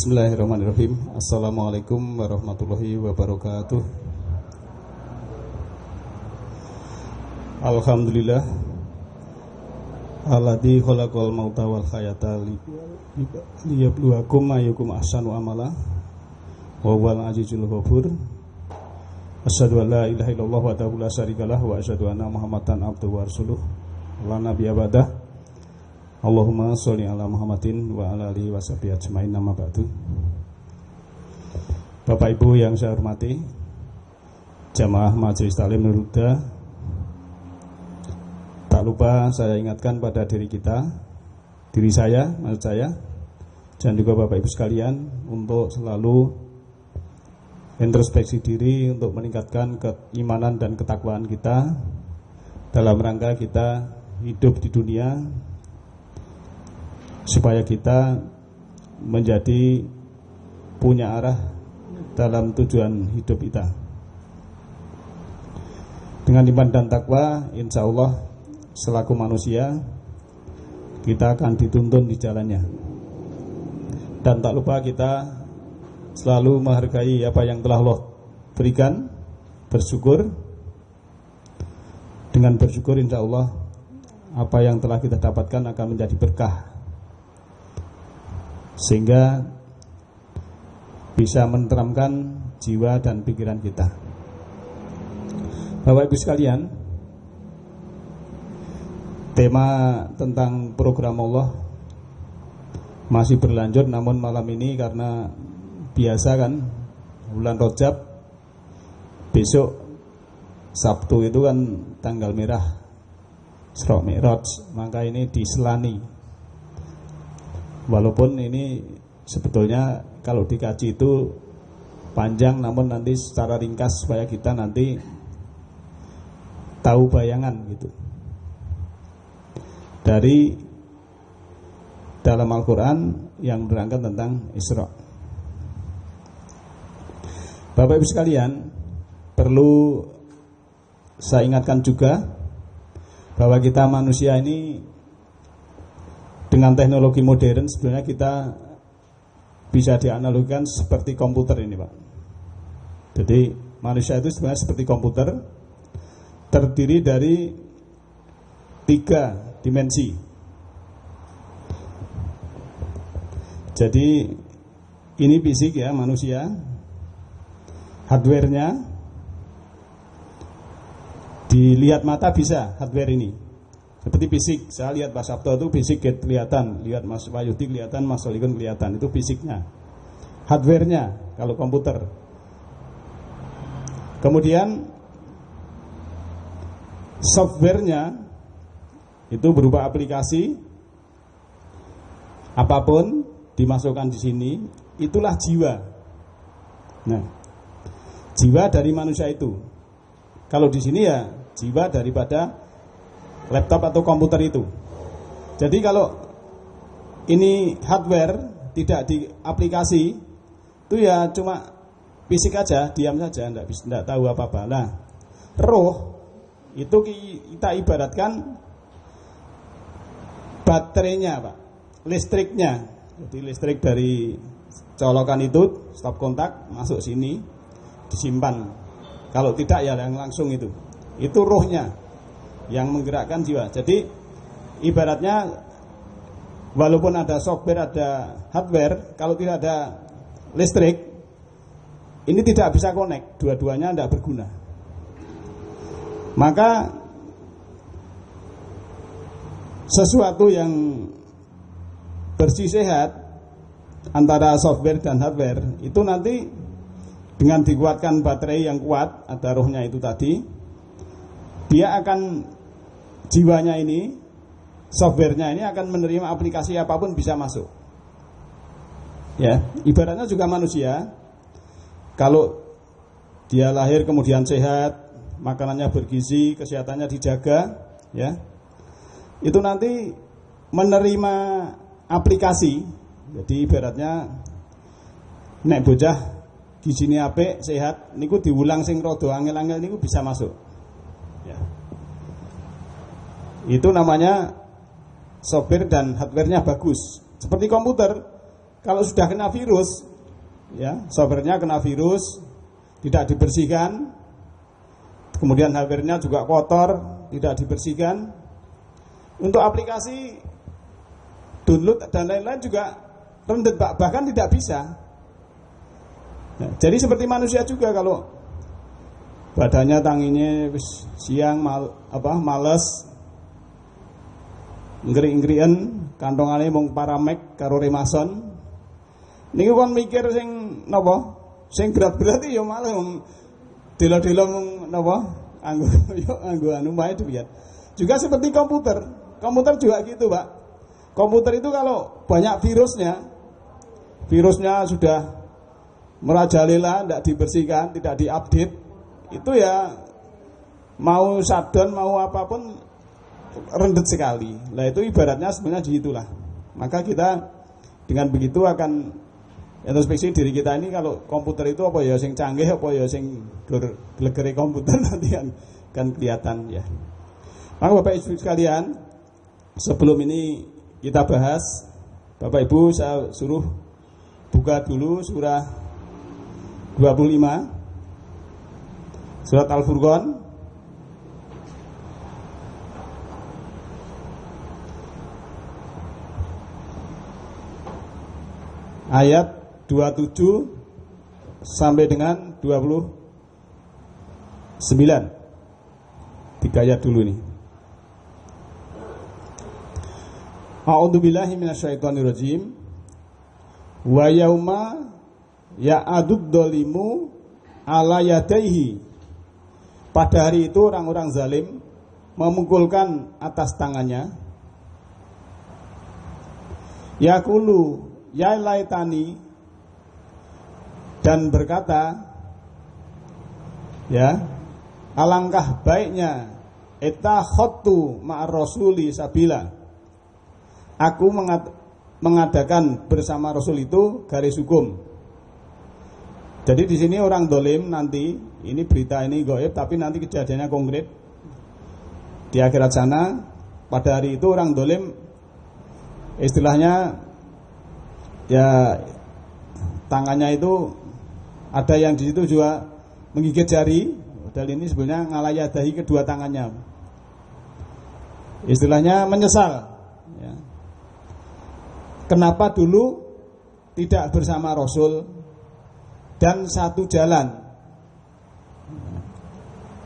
Bismillahirrahmanirrahim. Assalamualaikum warahmatullahi wabarakatuh. Alhamdulillah alladzi khalaqal mauta wal hayata liyabluwakum ayyukum ahsanu amala wa huwal azizul ghafur. Asyhadu an la ilaha illallah wa la syarikalah wa asyhadu anna Muhammadan abduhu wa rasuluh. La nabiyya ba'dah. Allahumma sholli ala Muhammadin wa ala alihi washabihi ajmain, nama ba'du. Bapak Ibu yang saya hormati, jamaah Majelis Taklim Nurul Huda, tak lupa saya ingatkan pada diri saya, maksud saya, dan juga Bapak Ibu sekalian untuk selalu introspeksi diri untuk meningkatkan keimanan dan ketakwaan kita dalam rangka kita hidup di dunia, supaya kita menjadi punya arah dalam tujuan hidup kita. Dengan iman dan takwa, insya Allah selaku manusia kita akan dituntun di jalannya. Dan tak lupa kita selalu menghargai apa yang telah Allah berikan, bersyukur. Dengan bersyukur insya Allah apa yang telah kita dapatkan akan menjadi berkah, sehingga bisa menenteramkan jiwa dan pikiran kita. Bapak Ibu sekalian, tema tentang program Allah masih berlanjut, namun malam ini karena biasa kan bulan Rajab, besok Sabtu itu kan tanggal merah Isra Mi'raj, maka ini diselani. Walaupun ini sebetulnya kalau dikaji itu panjang, namun nanti secara ringkas supaya kita nanti tahu bayangan gitu dari dalam Al-Quran yang berangkat tentang Isra. Bapak Ibu sekalian, perlu saya ingatkan juga bahwa kita manusia ini dengan teknologi modern sebenarnya kita bisa dianalogikan seperti komputer ini, Pak. Jadi manusia itu sebenarnya seperti komputer, terdiri dari 3 dimensi. Jadi ini fisik ya manusia, hardware-nya dilihat mata bisa hardware ini. Seperti fisik, saya lihat Pak Sabto itu fisik kelihatan, lihat Mas Wayudi kelihatan, Mas Solikun kelihatan, itu fisiknya. Hardware-nya kalau komputer. Kemudian software-nya itu berupa aplikasi, apapun dimasukkan di sini, itulah jiwa. Nah, jiwa dari manusia itu. Kalau di sini ya jiwa daripada laptop atau komputer itu. Jadi kalau ini hardware tidak di aplikasi, itu ya cuma fisik aja, diam saja, tidak tahu apa-apa. Nah, roh itu kita ibaratkan baterainya, Pak, listriknya. Jadi listrik dari colokan itu stop kontak masuk sini disimpan. Kalau tidak ya yang langsung itu rohnya yang menggerakkan jiwa. Jadi ibaratnya walaupun ada software, ada hardware, kalau tidak ada listrik ini tidak bisa connect, dua-duanya tidak berguna. Maka sesuatu yang bersih sehat antara software dan hardware itu nanti dengan dikuatkan baterai yang kuat, ada rohnya itu tadi, dia akan, jiwanya ini, softwarenya ini akan menerima aplikasi apapun bisa masuk. Ya, ibaratnya juga manusia, kalau dia lahir kemudian sehat, makanannya bergizi, kesehatannya dijaga, ya, itu nanti menerima aplikasi. Jadi ibaratnya nek bocah gizine apik, sehat, niku diulang sing rada angel-angel niku bisa masuk. Ya. Itu namanya software dan hardware-nya bagus. Seperti komputer, kalau sudah kena virus, ya, softwarenya kena virus, tidak dibersihkan, kemudian hardware-nya juga kotor, tidak dibersihkan, untuk aplikasi download dan lain-lain juga rendet, bahkan tidak bisa. Nah, jadi seperti manusia juga, kalau badannya tanginya siang males, ngeri-ngerian, kantongane mung paramek karo remason. Niku kon mikir sing napa? Sing berat-berat ya malah delo-delo mung napa? Anggo anu wae dilihat. Juga seperti komputer. Komputer juga gitu, Pak. Komputer itu kalau banyak virusnya sudah merajalela, tidak dibersihkan, tidak diupdate, itu ya mau shutdown, mau apapun rendet sekali. Nah itu ibaratnya sebenarnya gitulah. Maka kita dengan begitu akan introspeksi diri kita ini, kalau komputer itu apa ya sing canggih, apa ya sing glegere komputer, nanti kan kelihatan ya. Maka Bapak Ibu sekalian, sebelum ini kita bahas, Bapak Ibu saya suruh buka dulu surah 25, surat Al-Furqan, ayat 27 sampai dengan 29. 3 ayat dulu nih. A'udzubillahi minasyaitonirrajim. Wa yauma ya'adud dzalimu ala yadaihi. Pada hari itu orang-orang zalim memukulkan atas tangannya. Yaqulu ya laitani, dan berkata, ya, alangkah baiknya etakhottu ma'ar rasuli sabila, aku mengadakan bersama Rasul itu garis hukum. Jadi di sini orang dolim nanti, ini berita ini gaib, tapi nanti kejadiannya konkret di akhirat sana. Pada hari itu orang dolim istilahnya ya tangannya itu ada yang di situ juga menggigit jari. Padahal ini sebenarnya ngalayadahi kedua tangannya. Istilahnya menyesal. Ya. Kenapa dulu tidak bersama Rasul dan satu jalan?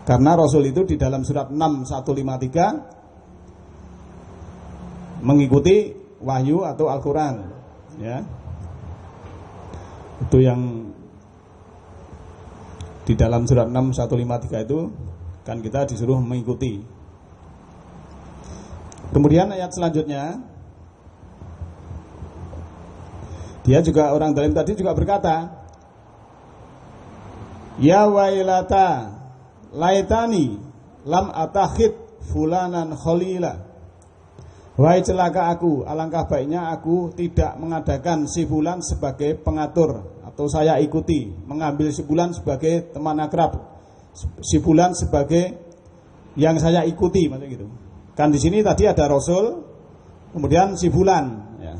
Karena Rasul itu di dalam surat 6153 mengikuti wahyu atau Al-Quran, ya. Itu yang di dalam surat 6153 itu kan kita disuruh mengikuti. Kemudian ayat selanjutnya, dia juga orang zalim tadi juga berkata, ya wailata laitani lam atakhid fulanan khalila. Wahai celaka aku, alangkah baiknya aku tidak mengadakan si fulan sebagai pengatur, atau saya ikuti, mengambil si fulan sebagai teman akrab, si fulan sebagai yang saya ikuti, maksudnya gitu. Kan di sini tadi ada Rasul, kemudian si fulan, ya.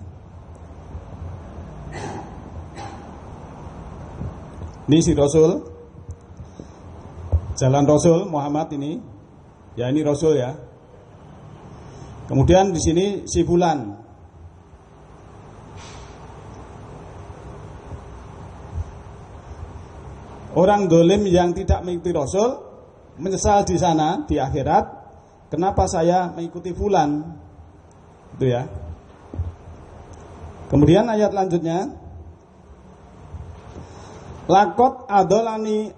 Ini si Rasul, jalan Rasul Muhammad ini, ya ini Rasul ya. Kemudian di sini si fulan. Orang dolim yang tidak mengikuti Rasul menyesal di sana di akhirat, kenapa saya mengikuti fulan? Itu ya. Kemudian ayat lanjutnya, lakot adolani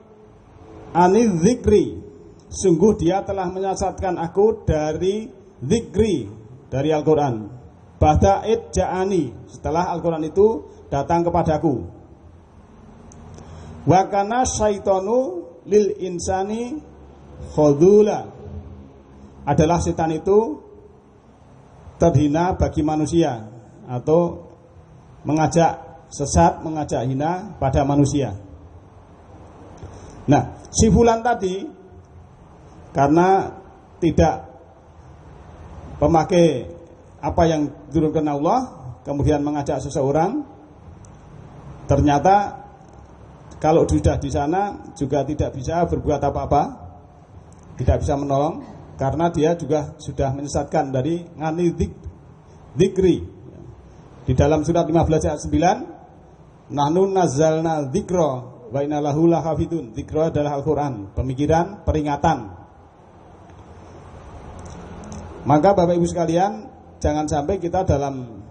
ani zikri, sungguh dia telah menyesatkan aku dari zikri, dari Al-Quran. Ba'da id ja'ani, setelah Al-Quran itu datang kepadaku. Wa kana syaitonu lil insani khudula, adalah setan itu terhina bagi manusia, atau mengajak sesat, mengajak hina pada manusia. Nah, si fulan tadi karena tidak memakai apa yang diturunkan Allah, kemudian mengajak seseorang, ternyata kalau sudah di sana juga tidak bisa berbuat apa-apa, tidak bisa menolong, karena dia juga sudah menyesatkan dari ngani dzikri. Di dalam surat 15 ayat 9, nahnu nazzalna dzikra wa inna lahu lahafidun. Dzikra adalah Al-Qur'an, pemikiran, peringatan. Maka Bapak Ibu sekalian, jangan sampai kita dalam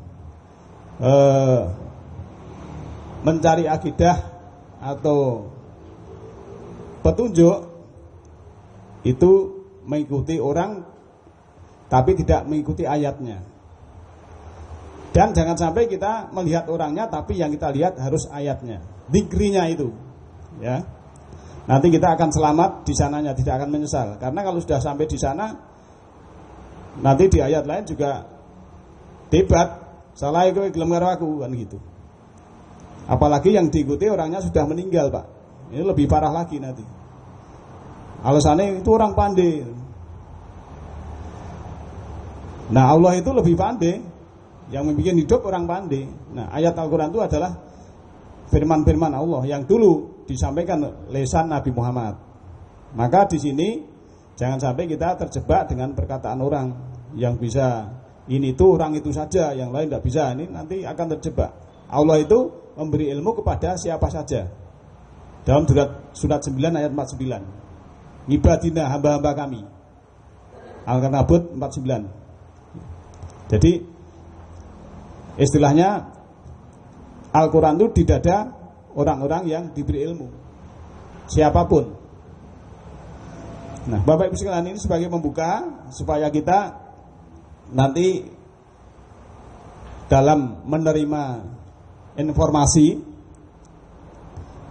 mencari akidah atau petunjuk itu mengikuti orang tapi tidak mengikuti ayatnya. Dan jangan sampai kita melihat orangnya tapi yang kita lihat harus ayatnya, dzikrinya itu, ya. Nanti kita akan selamat di sananya, tidak akan menyesal. Karena kalau sudah sampai di sana, nanti di ayat lain juga debat, salah kowe gelem karo aku, kan gitu. Apalagi yang diikuti orangnya sudah meninggal, Pak. Ini lebih parah lagi nanti. Alasannya itu orang pandai. Nah, Allah itu lebih pandai. Yang membuat hidup orang pandai. Nah, ayat Al-Quran itu adalah firman-firman Allah yang dulu disampaikan lesan Nabi Muhammad. Maka di sini jangan sampai kita terjebak dengan perkataan orang yang bisa ini itu orang itu saja, yang lain tidak bisa. Ini nanti akan terjebak. Allah itu memberi ilmu kepada siapa saja. Dalam surat 9 ayat 49. Ibadina, hamba-hamba kami. Al-Ankabut 49. Jadi istilahnya Al-Quran itu di dada orang-orang yang diberi ilmu, siapapun. Nah, Bapak Ibu sekalian, ini sebagai pembuka supaya kita nanti dalam menerima informasi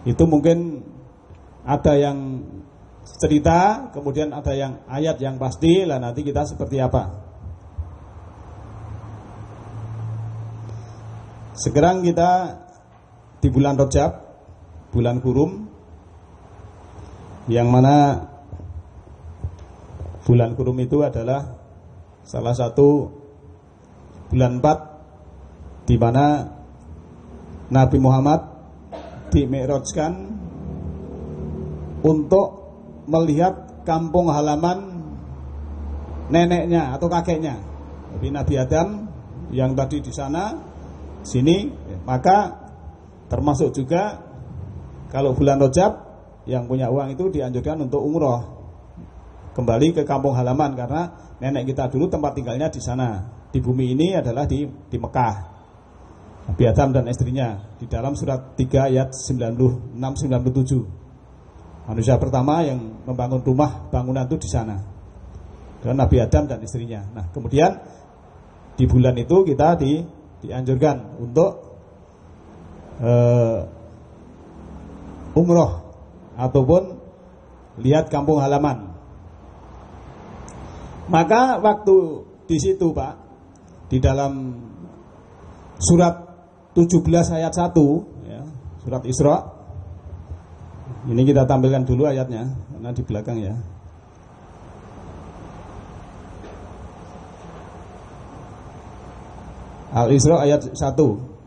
itu mungkin ada yang cerita, kemudian ada yang ayat yang pasti, lah nanti kita seperti apa. Sekarang kita di bulan Rajab, bulan Kurum, yang mana bulan Kurum itu adalah salah satu bulan 4 di mana Nabi Muhammad dimi'rajkan untuk melihat kampung halaman neneknya atau kakeknya. Jadi Nabi Adam yang tadi di sana sini, maka termasuk juga kalau bulan Rajab yang punya uang itu dianjurkan untuk umroh kembali ke kampung halaman, karena nenek kita dulu tempat tinggalnya di sana, di bumi ini adalah di Mekah. Nabi Adam dan istrinya di dalam surat 3 ayat 96-97, manusia pertama yang membangun rumah bangunan itu di sana, dan Nabi Adam dan istrinya. Nah, kemudian di bulan itu kita dianjurkan untuk umroh ataupun lihat kampung halaman. Maka waktu di situ, Pak, di dalam surat 17 ayat 1 ya, surat Isra, ini kita tampilkan dulu ayatnya karena di belakang ya. Al-Isra ayat 1.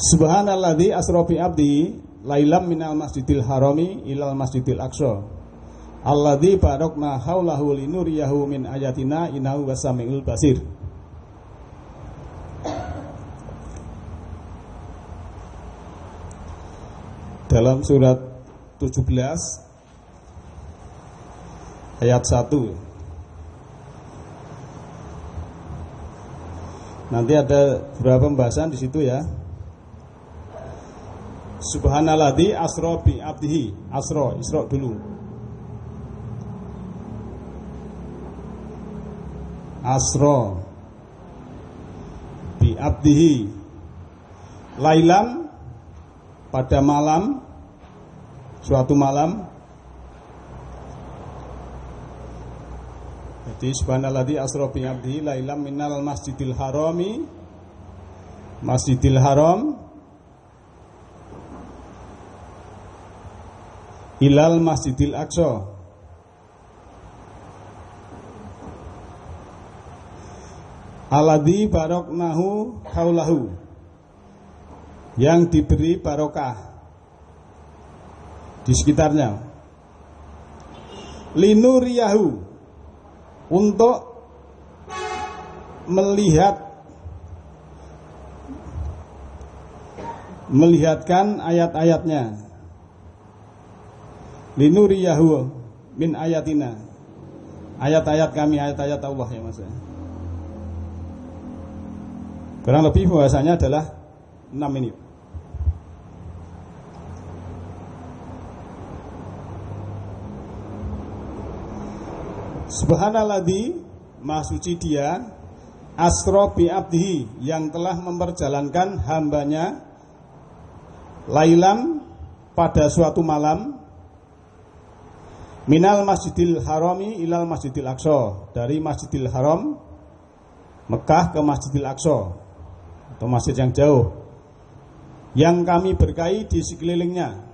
Subhanalladzi asra bi abdi lailam minal masjidil harami ilal masjidil aqsa alladzi barakna haulahu linuriyahu min ayatina innahu wasamiul basir. Dalam surat 17 ayat 1. Nanti ada beberapa pembahasan di situ ya. Subhanalladzi asra bi abdihi. Asra, Isra dulu. Asra bi abdihi. Lailan, pada malam, suatu malam. Jadi subhanalladzi asra bi abdihi lailam minal masjidil harami, masjidil haram ilal masjidil aqsa. Alladzi baroknahu haulahu, yang diberi barokah di sekitarnya. Linuriyahu, untuk melihatkan ayat-ayatnya. Linuriyahu min ayatina, ayat-ayat kami, ayat-ayat Allah ya Mas. Kurang lebih bahasanya adalah 6 menit. Subhanalladzi, maha suci dia, asra bi abdihi, yang telah memperjalankan hambanya, lailam, pada suatu malam, minal masjidil harami ilal masjidil aqsa, dari masjidil haram Mekah ke masjidil aqsa, atau masjid yang jauh, yang kami berkahi di sekelilingnya.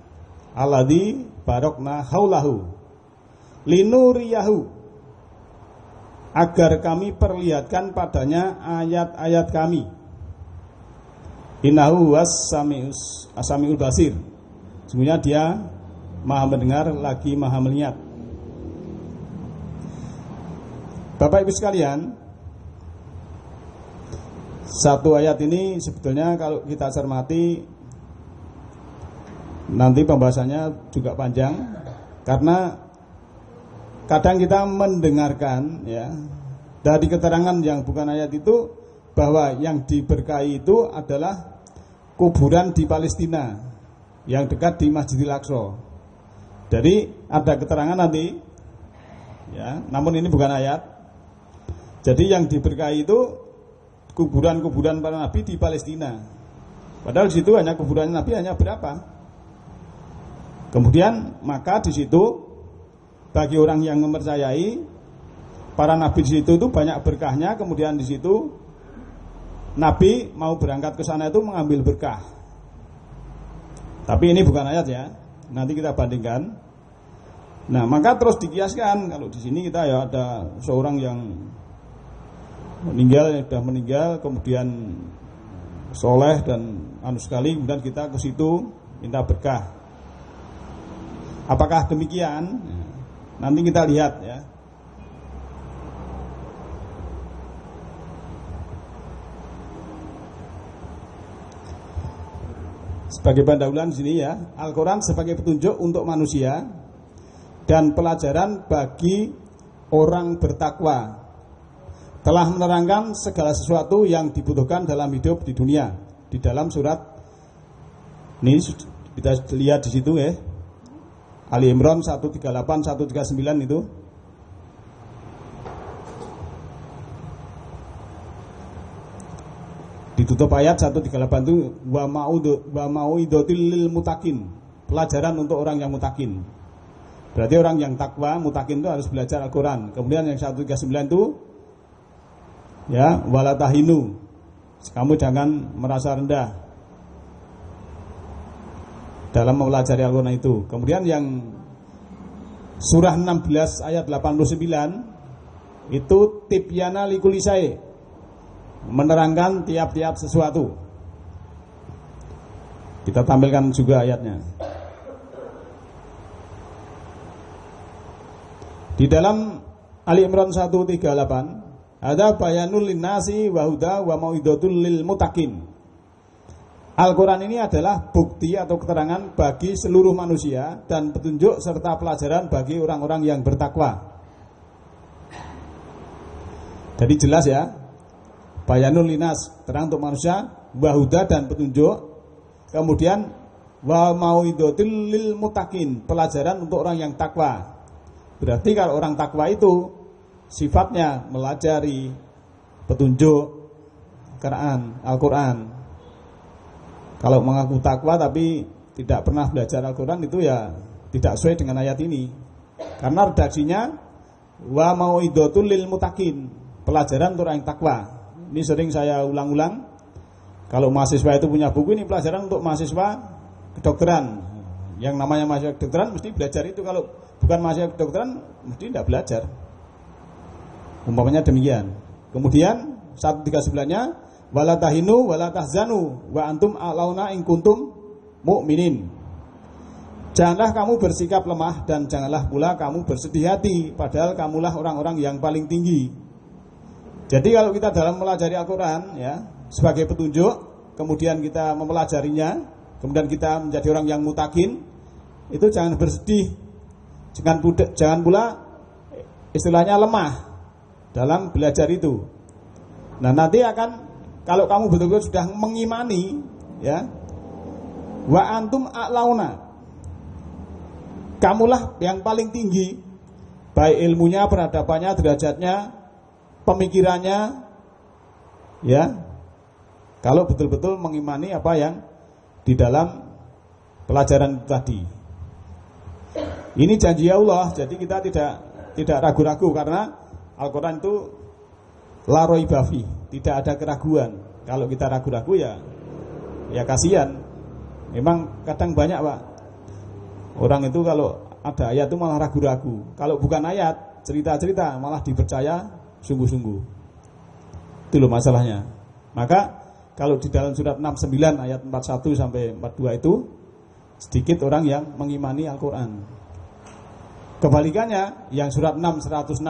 Alladzi barokna haulahu, linuriyahu, agar kami perlihatkan padanya ayat-ayat kami. Innahu as-sami'ul basir, sesungguhnya dia maha mendengar lagi maha melihat. Bapak Ibu sekalian, satu ayat ini sebetulnya kalau kita cermati nanti pembahasannya juga panjang, karena kadang kita mendengarkan ya dari keterangan yang bukan ayat itu bahwa yang diberkahi itu adalah kuburan di Palestina yang dekat di Masjidil Aqsa. Jadi ada keterangan nanti ya, namun ini bukan ayat. Jadi yang diberkahi itu kuburan-kuburan para nabi di Palestina. Padahal di situ hanya kuburan nabi hanya berapa? Kemudian maka di situ bagi orang yang mempercayai para nabi di situ itu banyak berkahnya. Kemudian di situ nabi mau berangkat ke sana itu mengambil berkah. Tapi ini bukan ayat ya. Nanti kita bandingkan. Nah, maka terus dikiaskan kalau di sini kita ya ada seorang yang sudah meninggal, kemudian soleh dan sekali, kemudian kita ke situ minta berkah. Apakah demikian? Nanti kita lihat ya. Sebagai pendahuluan di sini ya, Al-Quran sebagai petunjuk untuk manusia dan pelajaran bagi orang bertakwa, telah menerangkan segala sesuatu yang dibutuhkan dalam hidup di dunia. Di dalam surat ini kita lihat di situ ya, Ali Imran 138 139 itu. Ditutup ayat 138 itu wa mau'idotil lil mutakin, pelajaran untuk orang yang mutakin. Berarti orang yang takwa, mutakin itu harus belajar Al-Quran. Kemudian yang 139 itu ya, wala tahinu, kamu jangan merasa rendah dalam mempelajari Al-Quran itu. Kemudian yang surah 16 ayat 89 itu tibyana likulisai, menerangkan tiap-tiap sesuatu. Kita tampilkan juga ayatnya. Di dalam Ali Imran 138 ada bayanul linnasi wa huda wa mau'idatul lil mutakin. Al-Quran ini adalah bukti atau keterangan bagi seluruh manusia dan petunjuk serta pelajaran bagi orang-orang yang bertakwa. Jadi jelas ya, bayanul linas, terang untuk manusia, wa huda dan petunjuk, kemudian wa mau'idatul lil mutakin, pelajaran untuk orang yang takwa. Berarti kalau orang takwa itu sifatnya melajari petunjuk Al-Quran. Kalau mengaku takwa tapi tidak pernah belajar Al-Quran, itu ya tidak sesuai dengan ayat ini. Karena redaksinya wa mau'idatul lil mutakin, pelajaran untuk orang yang takwa. Ini sering saya ulang-ulang. Kalau mahasiswa itu punya buku, ini pelajaran untuk mahasiswa kedokteran. Yang namanya mahasiswa kedokteran mesti belajar itu. Kalau bukan mahasiswa kedokteran mesti tidak belajar. Umpamanya demikian. Kemudian 139-nya, wala tahinu wala tahzanu wa antum a'launa in kuntum mu'minin. Janganlah kamu bersikap lemah dan janganlah pula kamu bersedih hati, padahal kamulah orang-orang yang paling tinggi. Jadi kalau kita dalam mempelajari Al-Quran ya, sebagai petunjuk, kemudian kita mempelajarinya, kemudian kita menjadi orang yang mutakin, itu jangan bersedih, jangan pula istilahnya lemah dalam belajar itu. Nah nanti akan, kalau kamu betul-betul sudah mengimani ya, wa antum a'launa, kamulah yang paling tinggi, baik ilmunya, peradabannya, derajatnya, pemikirannya ya, kalau betul-betul mengimani apa yang di dalam pelajaran tadi. Ini janji Allah, jadi kita tidak ragu-ragu, karena Al-Quran itu la raiba fi, tidak ada keraguan. Kalau kita ragu-ragu ya kasihan. Memang kadang banyak Pak, orang itu kalau ada ayat itu malah ragu-ragu, kalau bukan ayat, cerita-cerita malah dipercaya sungguh-sungguh. Itu loh masalahnya. Maka kalau di dalam surat 69 ayat 41 sampai 42 itu sedikit orang yang mengimani Al-Quran. Kebalikannya, yang surat 6 116,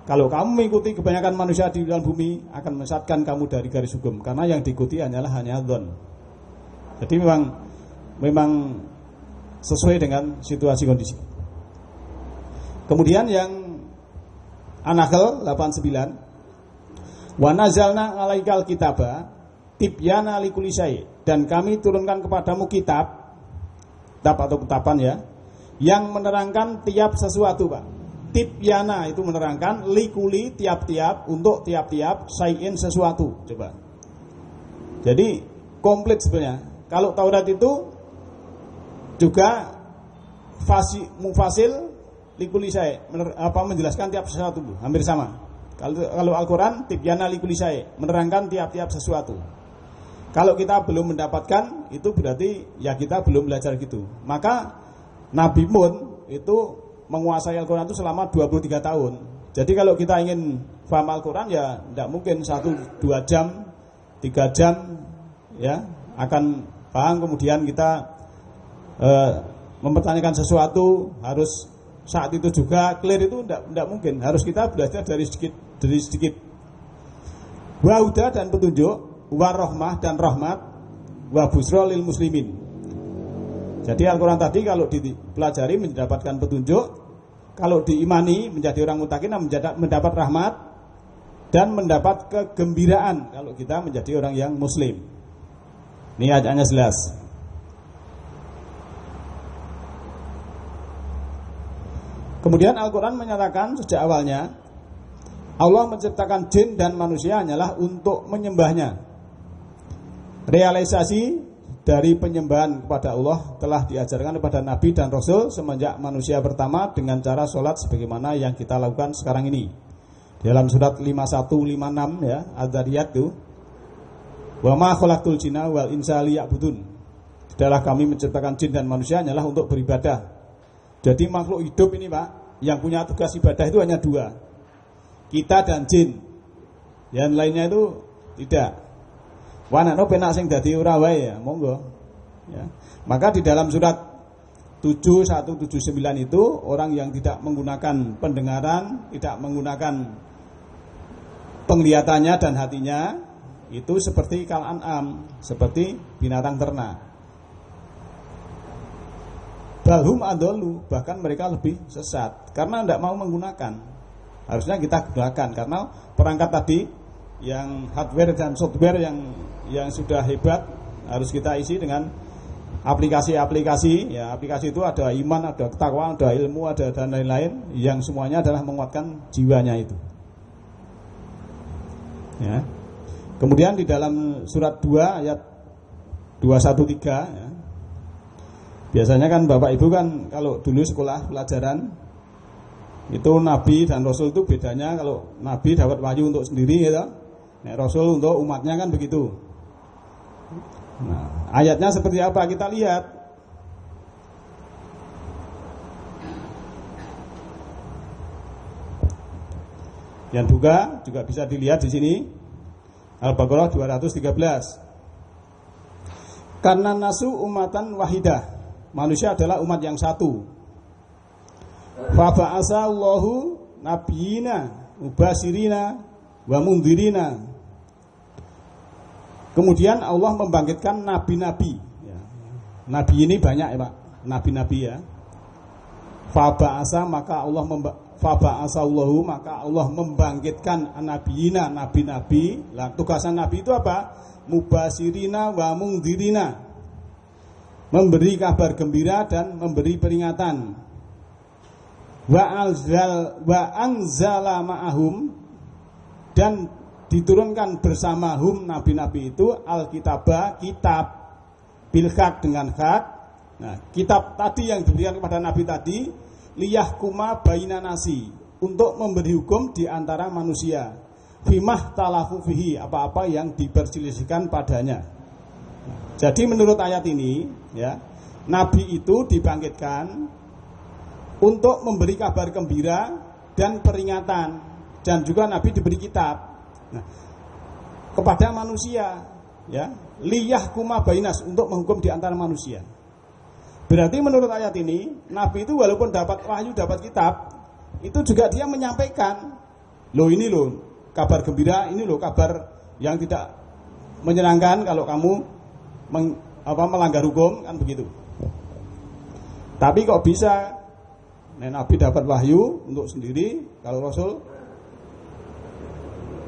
kalau kamu mengikuti kebanyakan manusia di dalam bumi, akan menyesatkan kamu dari garis hukum, karena yang diikuti hanya dzon. Jadi memang sesuai dengan situasi kondisi. Kemudian yang An-Nahl 89, wa nazalna 'alaikal kitaba tibyana likulli syai', dan kami turunkan kepadamu kitab atau ketapan ya, yang menerangkan tiap sesuatu Pak. Tibyana itu menerangkan, likuli tiap-tiap, untuk tiap-tiap, syai'in sesuatu. Coba. Jadi komplit sebenarnya. Kalau Taurat itu juga mufasil likuli syai', menjelaskan tiap sesuatu, hampir sama. Kalau Al-Quran tibyana likuli syai', menerangkan tiap-tiap sesuatu. Kalau kita belum mendapatkan, itu berarti ya kita belum belajar gitu. Maka Nabi Mun itu menguasai Al-Quran itu selama 23 tahun. Jadi kalau kita ingin paham Al-Quran ya tidak mungkin 1-2 jam, 3 jam ya akan paham, kemudian kita mempertanyakan sesuatu harus saat itu juga clear, itu tidak mungkin. Harus kita belajar dari sedikit. Wa huda dan petunjuk, wa rahmah dan rahmat, wa busra lil muslimin. Jadi Al-Quran tadi kalau dipelajari mendapatkan petunjuk, kalau diimani menjadi orang mutakin mendapat rahmat, dan mendapat kegembiraan kalau kita menjadi orang yang muslim. Ini ayatnya jelas. Kemudian Al-Quran menyatakan sejak awalnya Allah menciptakan jin dan manusia hanyalah untuk menyembahnya. Realisasi dari penyembahan kepada Allah telah diajarkan kepada Nabi dan Rasul semenjak manusia pertama dengan cara sholat sebagaimana yang kita lakukan sekarang ini. Dalam surat 51-56 ya, Ad-Dzariyat itu, wa ma khalaqtul jinna wal insa liya'budun. Tidaklah kami menciptakan jin dan manusia hanyalah untuk beribadah. Jadi makhluk hidup ini Pak, yang punya tugas ibadah itu hanya 2, kita dan jin. Yang lainnya itu tidak. Wanano penak sing dadi ora wae ya, monggo. Ya. Maka di dalam surat 7179 itu orang yang tidak menggunakan pendengaran, tidak menggunakan penglihatannya dan hatinya, itu seperti kal-an'am, seperti binatang ternak. Balhum adolu, bahkan mereka lebih sesat karena tidak mau menggunakan. Harusnya kita gunakan, karena perangkat tadi yang hardware dan software yang sudah hebat harus kita isi dengan aplikasi-aplikasi. Ya, aplikasi itu ada iman, ada ketakwaan, ada ilmu, ada dan lain-lain, yang semuanya adalah menguatkan jiwanya itu. Ya. Kemudian di dalam surat 2 ayat 213 ya, biasanya kan Bapak Ibu kan kalau dulu sekolah pelajaran itu Nabi dan Rasul itu bedanya, kalau Nabi dapat wahyu untuk sendiri ya, nek Rasul untuk umatnya kan begitu. Nah, ayatnya seperti apa kita lihat. Yang juga bisa dilihat di sini Al-Baqarah 213. Karena nasu umatan wahidah, manusia adalah umat yang satu. Fa ba'asa Allahu nabiyina mubashirina wa mundhirina. Kemudian Allah membangkitkan nabi-nabi. Ya. Nabi ini banyak ya Pak, nabi-nabi ya. Fa ba'asa maka Allah Allahu maka Allah membangkitkan nabiyina nabi-nabi. Lah tugasan nabi itu apa? Mubashirina wa mundhirina. Memberi kabar gembira dan memberi peringatan. Wa anzala ma'ahum, dan diturunkan bersama hum nabi-nabi itu alkitabah, kitab bil haq, dengan hak. Nah, kitab tadi yang diberikan kepada nabi tadi liyahkuma baina nasi, untuk memberi hukum di antara manusia. Fimah talafu fihi, apa-apa yang diperselisihkan padanya. Jadi menurut ayat ini ya, nabi itu dibangkitkan untuk memberi kabar gembira dan peringatan, dan juga nabi diberi kitab. Nah, kepada manusia ya, liyahkuma bainas, untuk menghukum di antara manusia. Berarti menurut ayat ini nabi itu walaupun dapat wahyu, dapat kitab, itu juga dia menyampaikan, loh ini loh kabar gembira, ini loh kabar yang tidak menyenangkan kalau kamu melanggar hukum, kan begitu. Tapi kok bisa nabi dapat wahyu untuk sendiri, kalau Rasul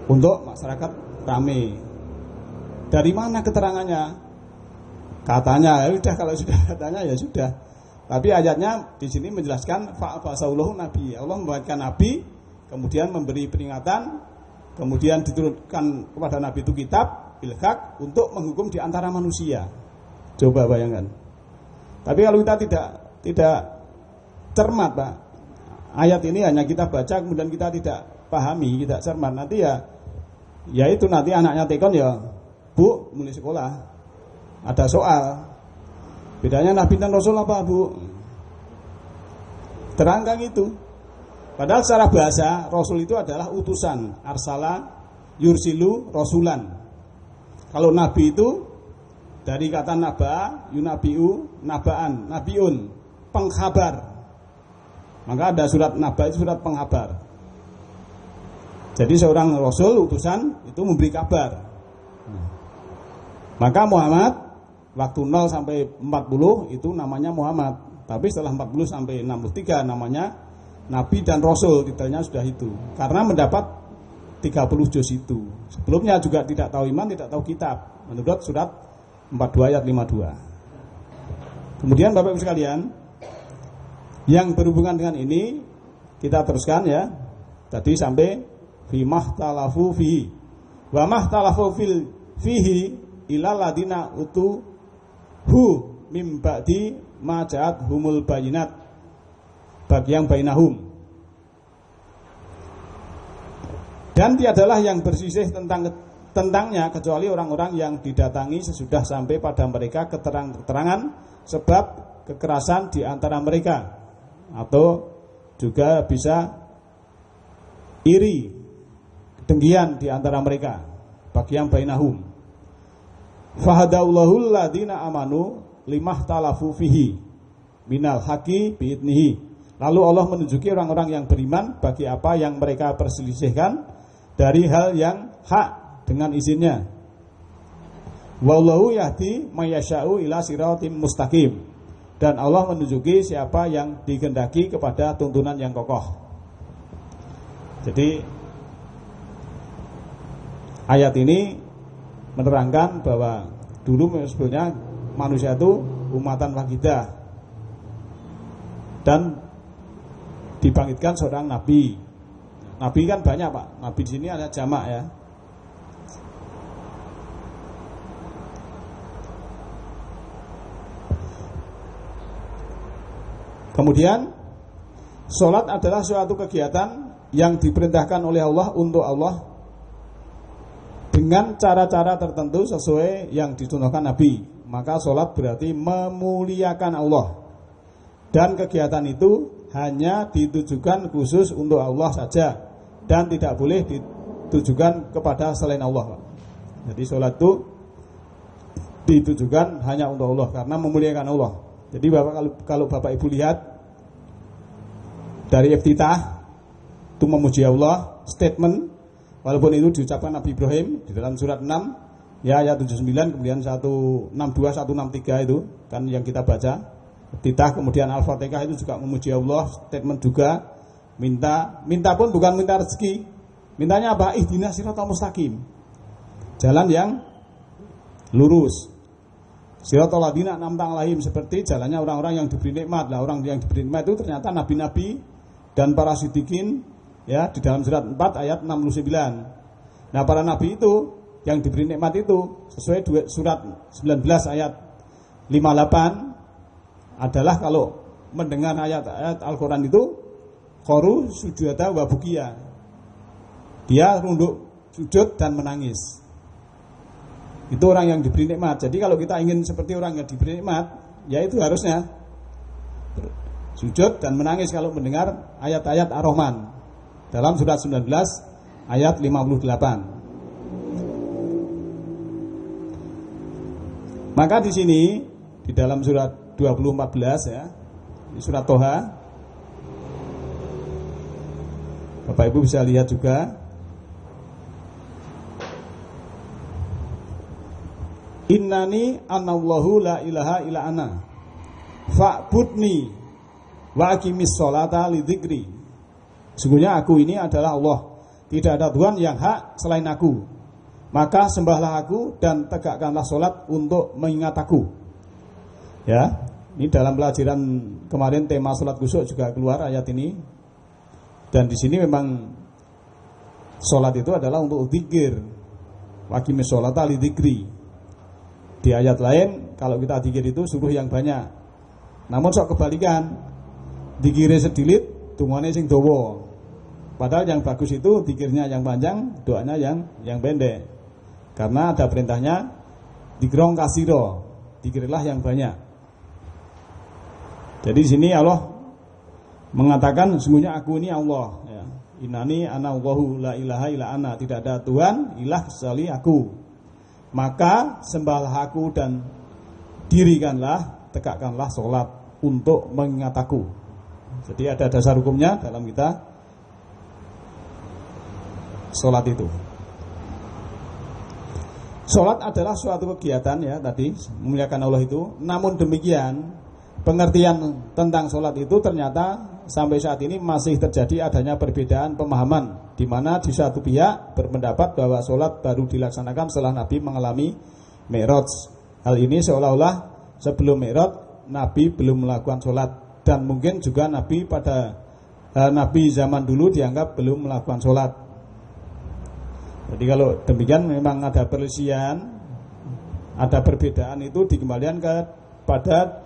untuk masyarakat rame? Dari mana keterangannya? Katanya, ya sudah, kalau sudah katanya ya sudah. Tapi ayatnya di sini menjelaskan fa'afasallahu nabi. Allah membuatkan nabi, kemudian memberi peringatan, kemudian diturunkan kepada nabi itu kitab bil haq untuk menghukum di antara manusia. Coba bayangkan. Tapi kalau kita tidak cermat Pak, ayat ini hanya kita baca kemudian kita tidak pahami, tidak cermat, nanti ya itu nanti anaknya tekon ya, Bu, mulai sekolah ada soal, bedanya nabi dan rasul apa Bu? Terangkan itu. Padahal secara bahasa rasul itu adalah utusan, arsala yursilu rasulan. Kalau nabi itu dari kata naba, yunabiu, nabaan, nabiun, pengkhabar. Maka ada surat naba, itu surat pengkabar. Jadi seorang rasul utusan itu memberi kabar. Maka Muhammad waktu 0 sampai 40 itu namanya Muhammad. Tapi setelah 40 sampai 63 namanya nabi dan rasul, titelnya sudah itu. Karena mendapat 30 juz itu. Sebelumnya juga tidak tahu iman, tidak tahu kitab, menurut surat 42 ayat 52. Kemudian Bapak Ibu sekalian, yang berhubungan dengan ini kita teruskan ya. Tadi sampai fimah talafu fihi. Wa mah talafu fihi ilal ladina utu hu mim ba'di ma ja'at humul bayinat, bagi yang bainahum. Dan tiadalah yang bersisih tentangnya kecuali orang-orang yang didatangi sesudah sampai pada mereka keterangan sebab kekerasan di antara mereka, atau juga bisa iri, kedengkian di antara mereka, bagi yang bainahum. Fahadaullahul ladina amanu limah talafu fihi minal haqi biidnihi. Lalu Allah menunjuki orang-orang yang beriman bagi apa yang mereka perselisihkan dari hal yang hak dengan izinnya. Wallahu yahdi mayyasha'u ila siratim mustaqim. Dan Allah menunjuki siapa yang dikehendaki kepada tuntunan yang kokoh. Jadi ayat ini menerangkan bahwa dulu sebetulnya manusia itu umatan wahidah dan dibangkitkan seorang nabi. Nabi kan banyak Pak. Nabi di sini ada jamak ya. Kemudian sholat adalah suatu kegiatan yang diperintahkan oleh Allah untuk Allah dengan cara-cara tertentu sesuai yang dicontohkan Nabi. Maka sholat berarti memuliakan Allah. Dan kegiatan itu hanya ditujukan khusus untuk Allah saja, dan tidak boleh ditujukan kepada selain Allah. Jadi sholat itu ditujukan hanya untuk Allah karena memuliakan Allah. Jadi kalau Bapak Ibu lihat dari iftitah itu memuji Allah, statement walaupun itu diucapkan Nabi Ibrahim di dalam surat 6 ya ayat 79, kemudian 162 163 itu kan yang kita baca. Iftitah kemudian Al-Fatihah itu juga memuji Allah, statement juga minta pun bukan minta rezeki. Mintanya apa? Ihdinas siratal mustaqim. Jalan yang lurus. Siratal ladzina an'amta 'alaihim, seperti jalannya orang-orang yang diberi nikmat. Lah orang yang diberi nikmat itu ternyata nabi-nabi dan para siddiqin ya di dalam surat 4 ayat 69. Nah, para nabi itu yang diberi nikmat itu sesuai surat 19 ayat 58 adalah kalau mendengar ayat-ayat Al-Qur'an itu qaru sujada wa bukiya. Dia runduk sujud dan menangis. Itu orang yang diberi nikmat. Jadi kalau kita ingin seperti orang yang diberi nikmat, ya itu harusnya sujud dan menangis kalau mendengar ayat-ayat Ar-Rahman dalam surat 19 ayat 58. Maka di sini di dalam surat 2014 ya, di surat Toha, Bapak Ibu bisa lihat juga. Innani anallahu la ilaha illa ana fa'budni wa aqimis sholata li dzikri. Sesungguhnya aku ini adalah Allah, tidak ada Tuhan yang hak selain aku. Maka sembahlah aku dan tegakkanlah sholat untuk mengingat aku. Ya, ini dalam pelajaran kemarin tema sholat khusyuk juga keluar ayat ini. Dan di sini memang sholat itu adalah untuk zikir. Wa aqimis sholata li dzikri. Di ayat lain kalau kita zikir itu suruh yang banyak. Namun sok kebalikan, zikire sedilit, dungane sing dawa. Padahal yang bagus itu zikirnya yang panjang, doanya yang pendek. Karena ada perintahnya dzikrong kasiro, zikirlah yang banyak. Jadi di sini Allah mengatakan sesungguhnya aku ini Allah ya. Innani ana Allahu la ilaha illa ana, tidak ada Tuhan ilah kecuali aku. Maka sembahlah aku dan dirikanlah, tegakkanlah sholat untuk mengingat aku. Jadi ada dasar hukumnya dalam kita sholat itu. Sholat adalah suatu kegiatan ya tadi memuliakan Allah itu. Namun demikian pengertian tentang sholat itu ternyata sampai saat ini masih terjadi adanya perbedaan pemahaman, di mana di satu pihak berpendapat bahwa sholat baru dilaksanakan setelah Nabi mengalami Mi'raj. Hal ini seolah-olah sebelum Mi'raj Nabi belum melakukan sholat, dan mungkin juga Nabi Nabi zaman dulu dianggap belum melakukan sholat. Jadi kalau demikian memang ada perselisihan, ada perbedaan itu dikembalikan kepada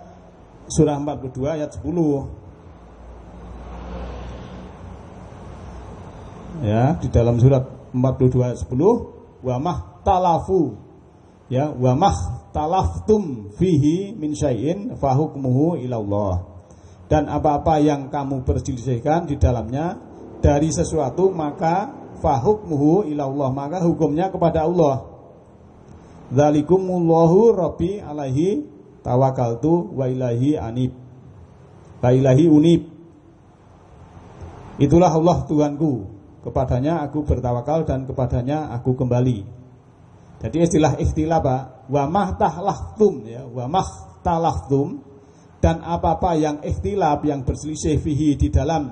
surah 42 ayat 10. Ya, di dalam surat 42 ayat 10, wa mah talafu ya, wa mah talaftum fihi min syai'in fa hukmuhu ilallah. Dan apa-apa yang kamu perselisihkan di dalamnya dari sesuatu, maka fa hukmuhu ilallah, maka hukumnya kepada Allah. Dzalikumullahu rabbi alaihi tawakkaltu wa ilahi anib. Wa ilahi unib. Itulah Allah Tuhanku, kepadanya aku bertawakal dan kepadanya aku kembali. Jadi istilah ikhtilaf Pak, wa mahtalaftum ya, wa mahtalaftum, dan apa-apa yang ikhtilaf, yang berselisih fihi di dalam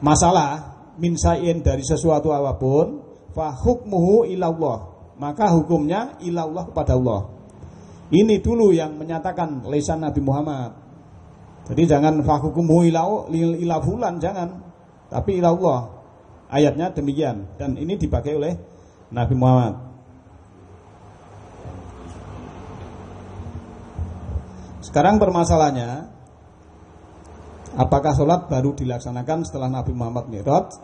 masalah min syai'in dari sesuatu apapun, fa hukmuhu ilallah, maka hukumnya ilallah kepada Allah. Ini dulu yang menyatakan lisan Nabi Muhammad. Jadi jangan fa hukmuhu ila fulan, jangan, tapi ilallah. Ayatnya demikian, dan ini dipakai oleh Nabi Muhammad. Sekarang permasalahannya, apakah sholat baru dilaksanakan setelah Nabi Muhammad Mi'raj?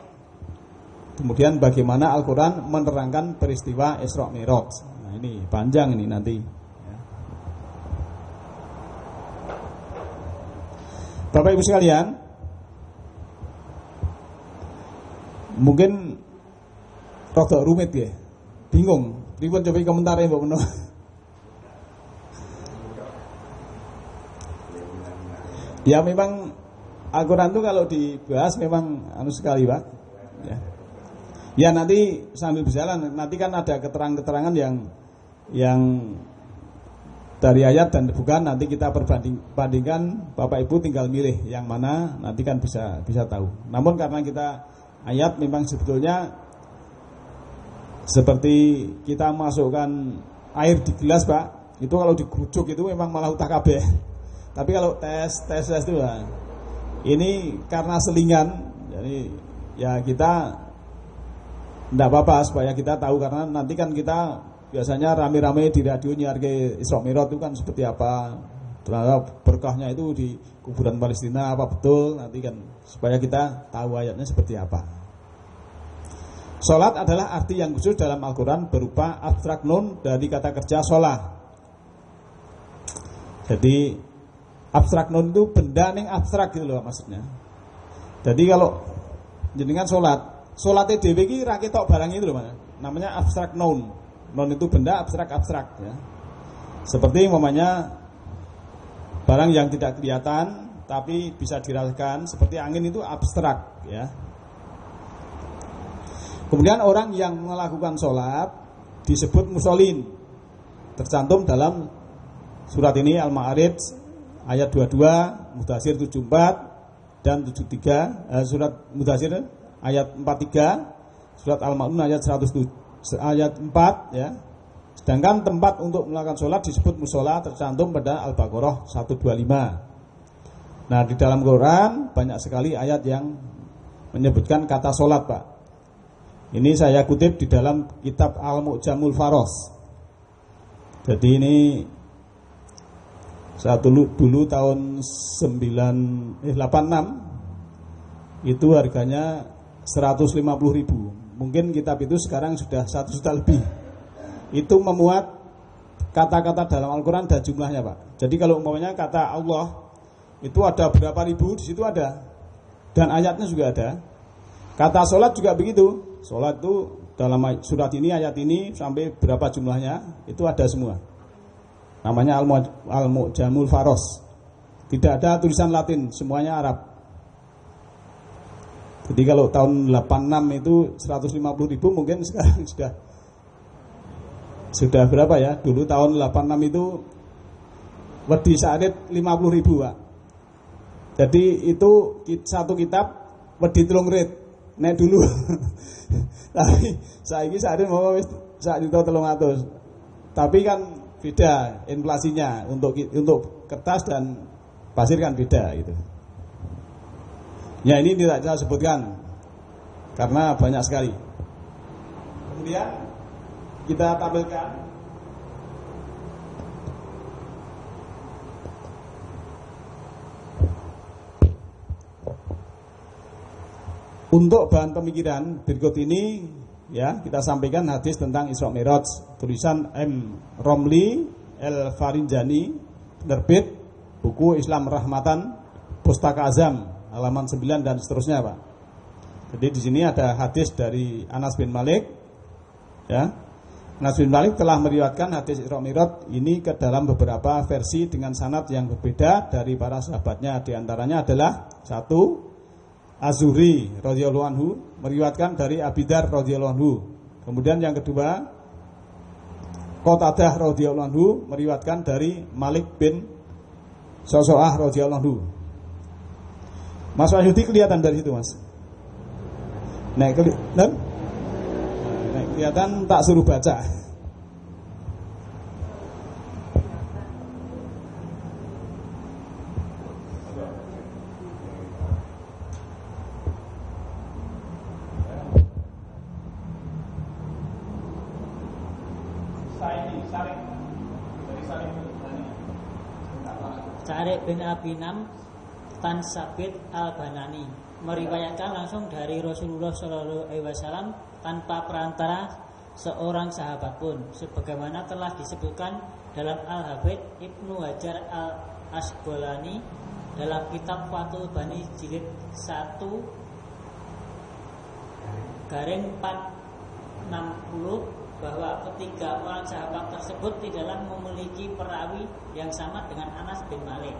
Kemudian bagaimana Al-Quran menerangkan peristiwa Isra Mi'raj? Nah ini panjang ini nanti. Bapak Ibu sekalian, Mungkin rada rumit ya. Bingung. Pripun coba komentare Mbok Meno. Ya memang Al-Quran itu kalau dibahas memang sekali Pak. Ya nanti sambil berjalan nanti kan ada keterangan-keterangan yang dari ayat dan bukan, nanti kita bandingkan, Bapak Ibu tinggal milih yang mana, nanti kan bisa tahu. Namun karena kita ayat memang sebetulnya seperti kita masukkan air di gelas Pak, itu kalau digucuk itu memang malah utak kabeh. Tapi kalau tes itu lah, ini karena selingan, jadi ya kita tidak apa-apa supaya kita tahu, karena nanti kan kita biasanya rame-rame di radio nyiarke Isra Mi'raj itu kan seperti apa, terhadap berkahnya itu di kuburan Palestina apa betul, nanti kan supaya kita tahu ayatnya seperti apa. Sholat adalah arti yang khusus dalam Al-Quran berupa abstrak nun dari kata kerja sholah. Jadi abstrak nun itu benda yang abstrak gitu loh maksudnya. Jadi kalau jenengan sholatnya dewe iki ra ketok barang itu loh namanya abstrak nun. Non itu benda abstrak ya. Seperti umpamanya barang yang tidak kelihatan tapi bisa dirasakan, seperti angin itu abstrak ya. Kemudian orang yang melakukan sholat disebut musholin. Tercantum dalam surat ini Al-Ma'arij ayat 22, Mudhatsir 74 dan 73, surat Mudhatsir ayat 43, surat Al-Ma'un ayat 107. Ayat 4 ya. Sedangkan tempat untuk melakukan sholat disebut musola, tercantum pada Al-Baqarah 125. Nah di dalam Quran banyak sekali ayat yang menyebutkan kata sholat Pak. Ini saya kutip di dalam kitab Al-Mu'jamul Faros. Jadi ini saya dulu tahun 86 itu harganya 150.000. Mungkin kitab itu sekarang sudah 1 juta lebih. Itu memuat kata-kata dalam Al-Quran dan jumlahnya Pak. Jadi kalau umpamanya kata Allah itu ada berapa ribu, di situ ada. Dan ayatnya juga ada. Kata sholat juga begitu. Sholat itu dalam surat ini, ayat ini sampai berapa jumlahnya, itu ada semua. Namanya Al-Mu'jamul Faros. Tidak ada tulisan Latin, semuanya Arab. Jadi kalau tahun 86 itu 150.000, mungkin sekarang sudah berapa ya? Dulu tahun 86 itu wedi sa'rit 50.000 Pak. Jadi itu satu kitab wedi 3 rit. Nek dulu. Tapi saiki sa'rit mau wis sak juta 300. Tapi kan beda inflasinya untuk kertas dan pasir kan beda gitu. Ya ini tidak saya sebutkan karena banyak sekali. Kemudian kita tampilkan untuk bahan pemikiran berikut ini ya, kita sampaikan hadis tentang Isra Mi'raj tulisan M. Romli El Farinjani, penerbit buku Islam Rahmatan Pustaka Azam halaman 9 dan seterusnya Pak. Jadi di sini ada hadis dari Anas bin Malik ya. Anas bin Malik telah meriwayatkan hadis Isra Mi'raj ini ke dalam beberapa versi dengan sanad yang berbeda dari para sahabatnya. Di antaranya adalah 1 Az-Zuhri radhiyallahu anhu meriwayatkan dari Abi Dzar radhiyallahu anhu. Kemudian yang kedua Qatadah radhiyallahu anhu meriwayatkan dari Malik bin Sosoah radhiyallahu anhu. Mas Wahyudi kelihatan dari situ Mas. Nek kelihatan tak suruh baca. Sa'id bin Abi Nam Tan Sabit Al-Banani meriwayatkan langsung dari Rasulullah Shallallahu Alaihi Wasallam tanpa perantara seorang sahabat pun, sebagaimana telah disebutkan dalam Al-Habib Ibnu Hajar Al-Asqalani dalam kitab Fathul Bani jilid 1 garing 460 bahwa ketiga orang sahabat tersebut tidaklah memiliki perawi yang sama dengan Anas bin Malik.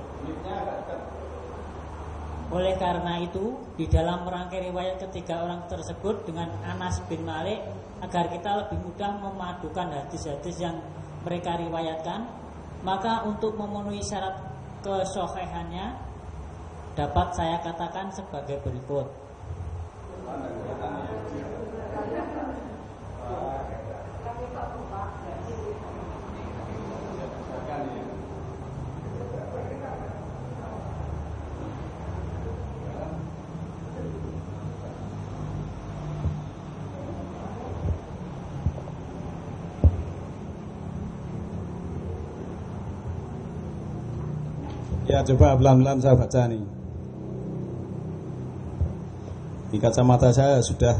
Oleh karena itu, di dalam merangkai riwayat ketiga orang tersebut dengan Anas bin Malik, agar kita lebih mudah memadukan hadis-hadis yang mereka riwayatkan, maka untuk memenuhi syarat kesohihannya dapat saya katakan sebagai berikut. Ya, coba pelan-pelan saya baca nih. Di kacamata saya sudah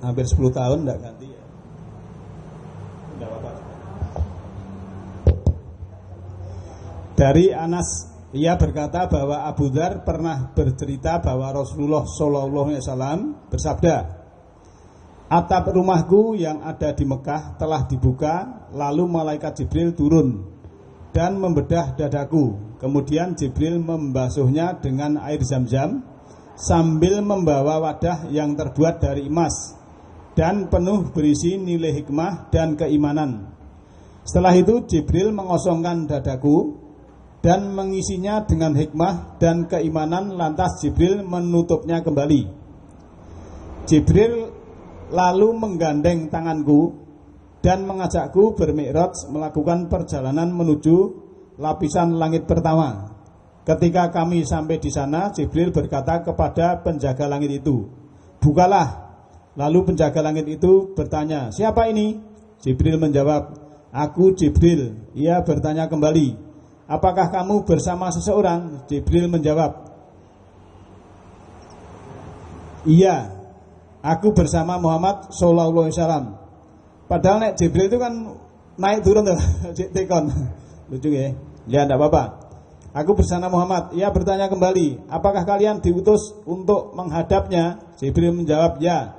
hampir 10 tahun tidak ganti ya. Tidak apa-apa. Dari Anas, ia berkata bahwa Abu Dzar pernah bercerita bahwa Rasulullah SAW bersabda, atap rumahku yang ada di Mekah telah dibuka, lalu malaikat Jibril turun dan membedah dadaku. Kemudian Jibril membasuhnya dengan air zam-zam sambil membawa wadah yang terbuat dari emas dan penuh berisi nilai hikmah dan keimanan. Setelah itu Jibril mengosongkan dadaku dan mengisinya dengan hikmah dan keimanan, lantas Jibril menutupnya kembali. Jibril lalu menggandeng tanganku dan mengajakku bermi'raj melakukan perjalanan menuju lapisan langit pertama. Ketika kami sampai di sana, Jibril berkata kepada penjaga langit itu, "Bukalah." Lalu penjaga langit itu bertanya, "Siapa ini?" Jibril menjawab, "Aku Jibril." Ia bertanya kembali, "Apakah kamu bersama seseorang?" Jibril menjawab, "Iya, aku bersama Muhammad sallallahu alaihi wasallam." Padahal nek Jibril itu kan naik turun tuh, tekon. Lucu ya? Ya, tidak apa-apa. "Aku bersama Muhammad." Ia bertanya kembali, "Apakah kalian diutus untuk menghadapnya?" Jibril menjawab, "Ya."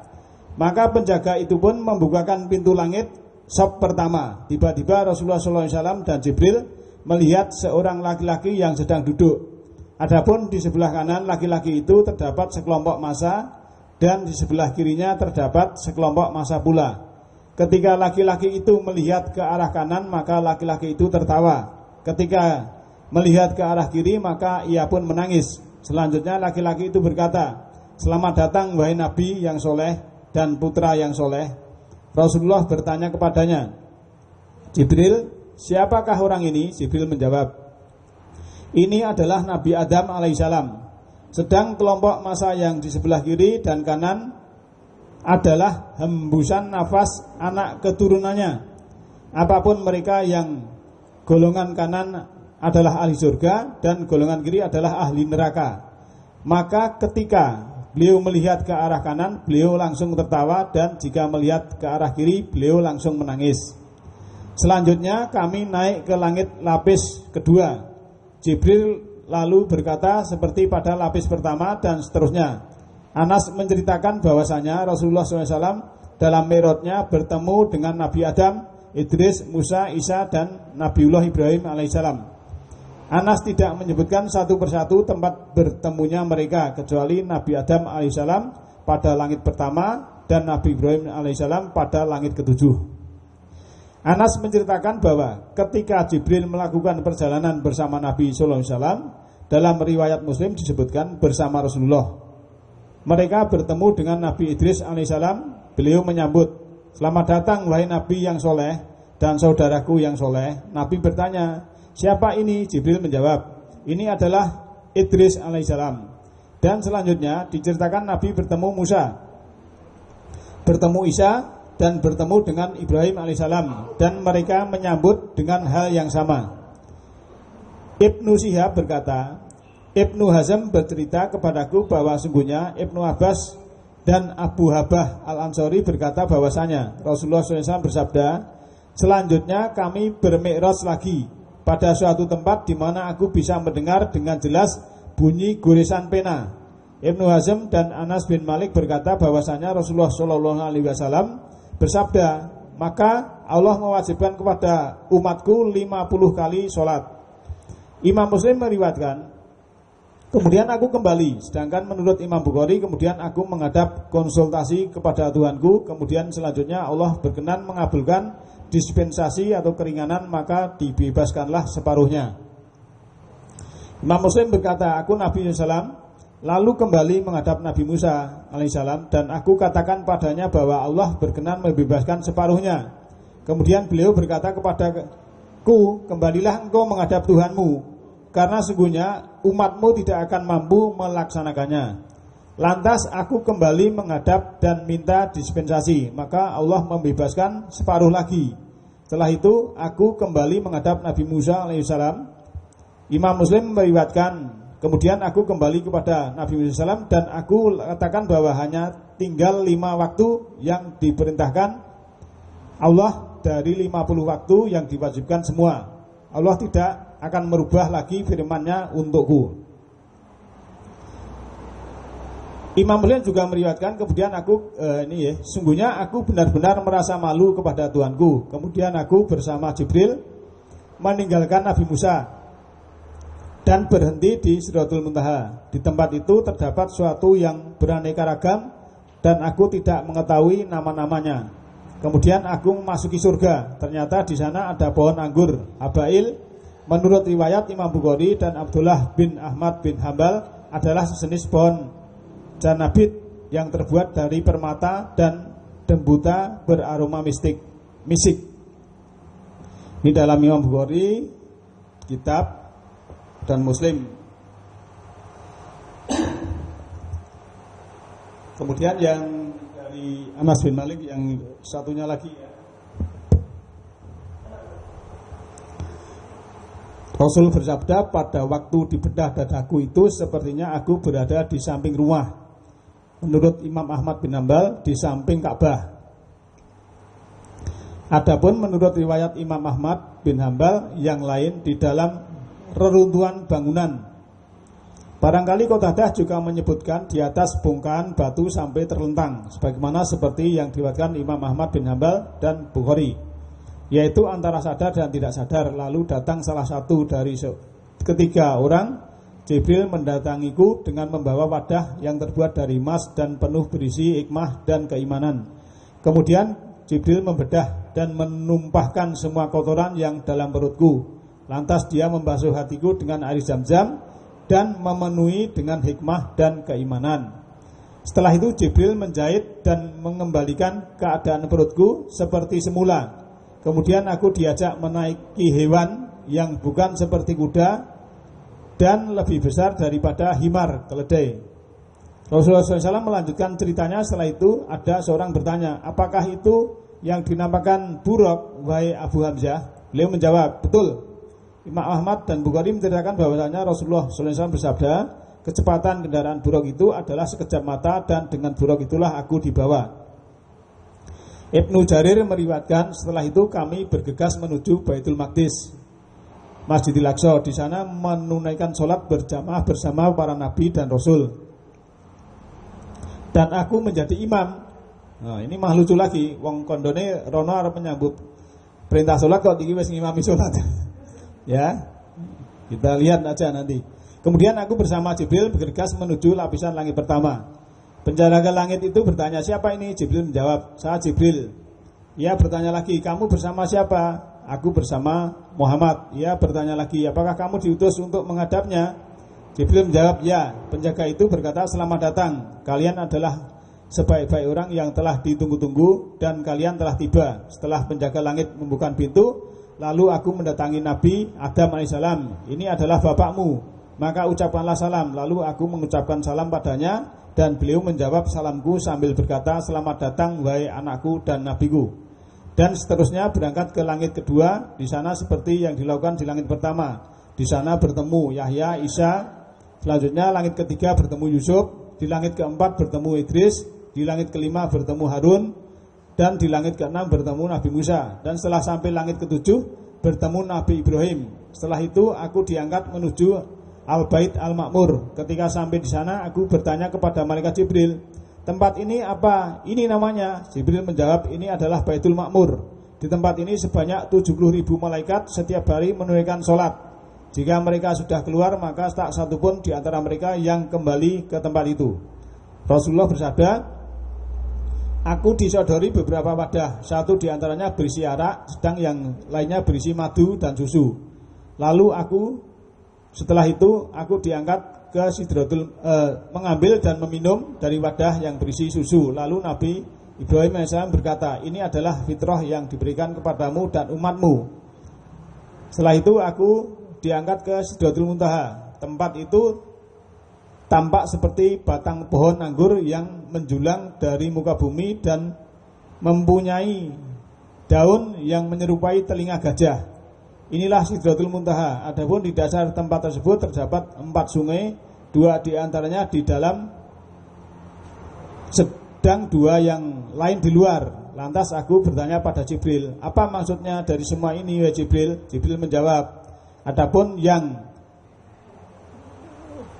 Maka penjaga itu pun membukakan pintu langit sop pertama. Tiba-tiba Rasulullah SAW dan Jibril melihat seorang laki-laki yang sedang duduk. Adapun di sebelah kanan laki-laki itu terdapat sekelompok massa dan di sebelah kirinya terdapat sekelompok massa pula. Ketika laki-laki itu melihat ke arah kanan, maka laki-laki itu tertawa. Ketika melihat ke arah kiri, maka ia pun menangis. Selanjutnya laki-laki itu berkata, "Selamat datang wahai Nabi yang soleh dan putra yang soleh." Rasulullah bertanya kepadanya, "Jibril, siapakah orang ini?" Jibril menjawab, "Ini adalah Nabi Adam alaihissalam." Sedang kelompok massa yang di sebelah kiri dan kanan adalah hembusan nafas anak keturunannya. Apapun mereka, yang golongan kanan adalah ahli surga dan golongan kiri adalah ahli neraka. Maka ketika beliau melihat ke arah kanan, beliau langsung tertawa, dan jika melihat ke arah kiri, beliau langsung menangis. Selanjutnya kami naik ke langit lapis kedua. Jibril lalu berkata seperti pada lapis pertama dan seterusnya. Anas menceritakan bahwasanya Rasulullah SAW dalam mi'rajnya bertemu dengan Nabi Adam, Idris, Musa, Isa, dan Nabiullah Ibrahim alaihissalam. Anas tidak menyebutkan satu persatu tempat bertemunya mereka, kecuali Nabi Adam alaihissalam pada langit pertama dan Nabi Ibrahim alaihissalam pada langit ketujuh. Anas menceritakan bahwa ketika Jibril melakukan perjalanan bersama Nabi SAW, dalam riwayat Muslim disebutkan bersama Rasulullah. Mereka bertemu dengan Nabi Idris alaihissalam. Beliau menyambut, "Selamat datang wahai Nabi yang soleh dan saudaraku yang soleh." Nabi bertanya, "Siapa ini?" Jibril menjawab, "Ini adalah Idris alaihissalam." Dan selanjutnya diceritakan Nabi bertemu Musa, bertemu Isa, dan bertemu dengan Ibrahim alaihissalam, dan mereka menyambut dengan hal yang sama. Ibnu Syihab berkata, Ibnu Hazm bercerita kepadaku bahwa sungguhnya Ibnu Abbas dan Abu Habah Al-Ansori berkata bahwasanya Rasulullah SAW bersabda, "Selanjutnya kami bermi'raj lagi pada suatu tempat di mana aku bisa mendengar dengan jelas bunyi goresan pena. Ibnu Hazm dan Anas bin Malik berkata bahwasanya Rasulullah Shallallahu Alaihi Wasallam bersabda, maka Allah mewajibkan kepada umatku 50 kali sholat. Imam Muslim meriwayatkan, kemudian aku kembali. Sedangkan menurut Imam Bukhari, kemudian aku menghadap konsultasi kepada Tuhanku. Kemudian selanjutnya Allah berkenan mengabulkan dispensasi atau keringanan, maka dibebaskanlah separuhnya. Imam Muslim berkata, aku Nabi SAW lalu kembali menghadap Nabi Musa alaihissalam, dan aku katakan padanya bahwa Allah berkenan membebaskan separuhnya. Kemudian beliau berkata kepadaku, kembalilah engkau menghadap Tuhanmu, karena sungguhnya umatmu tidak akan mampu melaksanakannya. Lantas aku kembali menghadap dan minta dispensasi, maka Allah membebaskan separuh lagi. Setelah itu aku kembali menghadap Nabi Musa alaihissalam. Imam Muslim meriwayatkan, kemudian aku kembali kepada Nabi Muhammad SAW dan aku katakan bahwa hanya tinggal 5 waktu yang diperintahkan Allah dari 50 waktu yang diwajibkan semua. Allah tidak akan merubah lagi firman-Nya untukku. Imam Muslim juga meriwayatkan, kemudian aku sungguhnya aku benar-benar merasa malu kepada Tuhanku. Kemudian aku bersama Jibril meninggalkan Nabi Musa dan berhenti di Sidratul Muntaha. Di tempat itu terdapat suatu yang beraneka ragam dan aku tidak mengetahui nama-namanya. Kemudian aku memasuki surga. Ternyata di sana ada pohon anggur Habail. Menurut riwayat Imam Bukhari dan Abdullah bin Ahmad bin Hambal, adalah sejenis pohon janabit yang terbuat dari permata dan dembuta beraroma misik. Ini dalam Imam Bukhari, kitab dan Muslim. Kemudian yang dari Anas bin Malik, yang satunya lagi ya. Rasul bersabda, pada waktu dibedah dadaku itu sepertinya aku berada di samping rumah. Menurut Imam Ahmad bin Hambal, di samping Ka'bah. Adapun menurut riwayat Imam Ahmad bin Hambal yang lain, di dalam reruntuhan bangunan. Barangkali Qatadah juga menyebutkan di atas bongkahan batu sampai terlentang, sebagaimana seperti yang diriwayatkan Imam Ahmad bin Hambal dan Bukhari, yaitu antara sadar dan tidak sadar. Lalu datang salah satu dari ketiga orang, Jibril mendatangiku dengan membawa wadah yang terbuat dari emas dan penuh berisi hikmah dan keimanan. Kemudian Jibril membedah dan menumpahkan semua kotoran yang dalam perutku. Lantas dia membasuh hatiku dengan air Zam-Zam dan memenuhi dengan hikmah dan keimanan. Setelah itu Jibril menjahit dan mengembalikan keadaan perutku seperti semula. Kemudian aku diajak menaiki hewan yang bukan seperti kuda dan lebih besar daripada himar, keledai. Rasulullah SAW melanjutkan ceritanya. Setelah itu ada seorang bertanya, apakah itu yang dinamakan buruk, wahai Abu Hamzah? Beliau menjawab, betul. Imam Ahmad dan Bukhari menceritakan bahwasanya Rasulullah SAW bersabda, kecepatan kendaraan buruk itu adalah sekejap mata dan dengan buruk itulah aku dibawa. Ibnu Jarir meriwayatkan, setelah itu kami bergegas menuju Baitul Maqdis, Masjidil Aqsa. Di sana menunaikan sholat berjamaah bersama para nabi dan rasul. Dan aku menjadi imam. Nah, ini mah lucu lagi, wong kondone rono arep menyambut perintah sholat kok iki wis ngimami sholat. Ya, kita lihat aja nanti. Kemudian aku bersama Jibril bergegas menuju lapisan langit pertama. Penjaga langit itu bertanya, siapa ini? Jibril menjawab, saya Jibril. Ia bertanya lagi, kamu bersama siapa? Aku bersama Muhammad. Ia bertanya lagi, apakah kamu diutus untuk menghadapnya? Jibril menjawab, ya. Penjaga itu berkata, selamat datang. Kalian adalah sebaik-baik orang yang telah ditunggu-tunggu dan kalian telah tiba. Setelah penjaga langit membuka pintu, lalu aku mendatangi Nabi Adam alaihissalam. Ini adalah bapakmu, maka ucapkanlah salam. Lalu aku mengucapkan salam padanya dan beliau menjawab salamku sambil berkata, selamat datang wahai anakku dan nabiku. Dan seterusnya berangkat ke langit kedua. Di sana seperti yang dilakukan di langit pertama. Di sana bertemu Yahya, Isa. Selanjutnya langit ketiga bertemu Yusuf. Di langit keempat bertemu Idris. Di langit kelima bertemu Harun. Dan di langit keenam bertemu Nabi Musa. Dan setelah sampai langit ketujuh bertemu Nabi Ibrahim. Setelah itu aku diangkat menuju Al-Bait Al-Ma'mur. Ketika sampai di sana aku bertanya kepada malaikat Jibril, tempat ini apa? Ini namanya. Jibril menjawab, ini adalah Baitul Ma'mur. Di tempat ini sebanyak 70.000 malaikat setiap hari menunaikan sholat. Jika mereka sudah keluar, maka tak satupun di antara mereka yang kembali ke tempat itu. Rasulullah bersabda, aku disodori beberapa wadah. Satu di antaranya berisi arak, sedang yang lainnya berisi madu dan susu. Lalu setelah itu aku diangkat ke Sidratul, mengambil dan meminum dari wadah yang berisi susu. Lalu Nabi Ibrahim AS berkata, ini adalah fitrah yang diberikan kepadamu dan umatmu. Setelah itu aku diangkat ke Sidratul Muntaha. Tempat itu tampak seperti batang pohon anggur yang menjulang dari muka bumi dan mempunyai daun yang menyerupai telinga gajah. Inilah Sidratul Muntaha. Adapun di dasar tempat tersebut terdapat 4 sungai, 2 di antaranya di dalam, sedang 2 yang lain di luar. Lantas aku bertanya pada Jibril, apa maksudnya dari semua ini ya Jibril? Jibril menjawab, adapun yang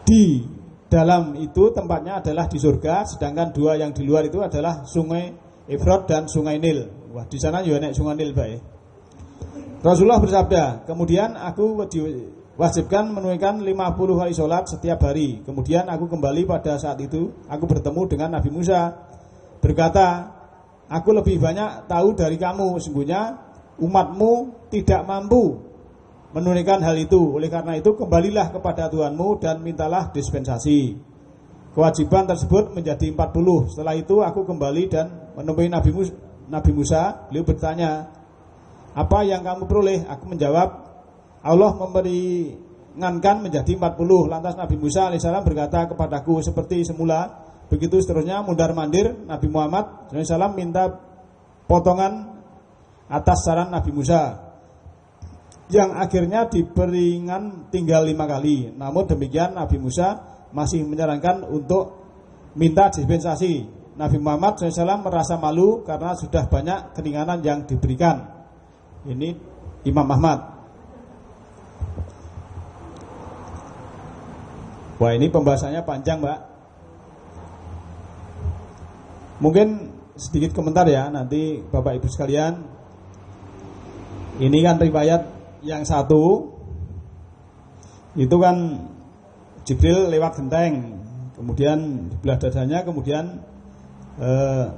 di dalam itu tempatnya adalah di surga, sedangkan 2 yang di luar itu adalah sungai Efrat dan sungai Nil. Wah, di sana juga naik sungai Nil, baik. Rasulullah bersabda, kemudian aku diwajibkan menunaikan 50 kali sholat setiap hari. Kemudian aku kembali pada saat itu, aku bertemu dengan Nabi Musa, berkata, aku lebih banyak tahu dari kamu, sesungguhnya umatmu tidak mampu menunaikan hal itu. Oleh karena itu kembalilah kepada Tuhanmu dan mintalah dispensasi. Kewajiban tersebut menjadi 40. Setelah itu aku kembali dan menemui Nabi Musa. Beliau bertanya, apa yang kamu peroleh? Aku menjawab, Allah memperingankan menjadi 40. Lantas Nabi Musa alaihissalam berkata kepadaku seperti semula. Begitu seterusnya mundar mandir. Nabi Muhammad alaihissalam minta potongan atas saran Nabi Musa, yang akhirnya diperingan tinggal 5 kali. Namun demikian Nabi Musa masih menyarankan untuk minta dispensasi. Nabi Muhammad SAW merasa malu karena sudah banyak keringanan yang diberikan. Ini Imam Ahmad. Wah, ini pembahasannya panjang, Mbak. Mungkin sedikit komentar ya, nanti Bapak Ibu sekalian. Ini kan riwayat yang satu, itu kan Jibril lewat genteng, kemudian di belah dadanya, kemudian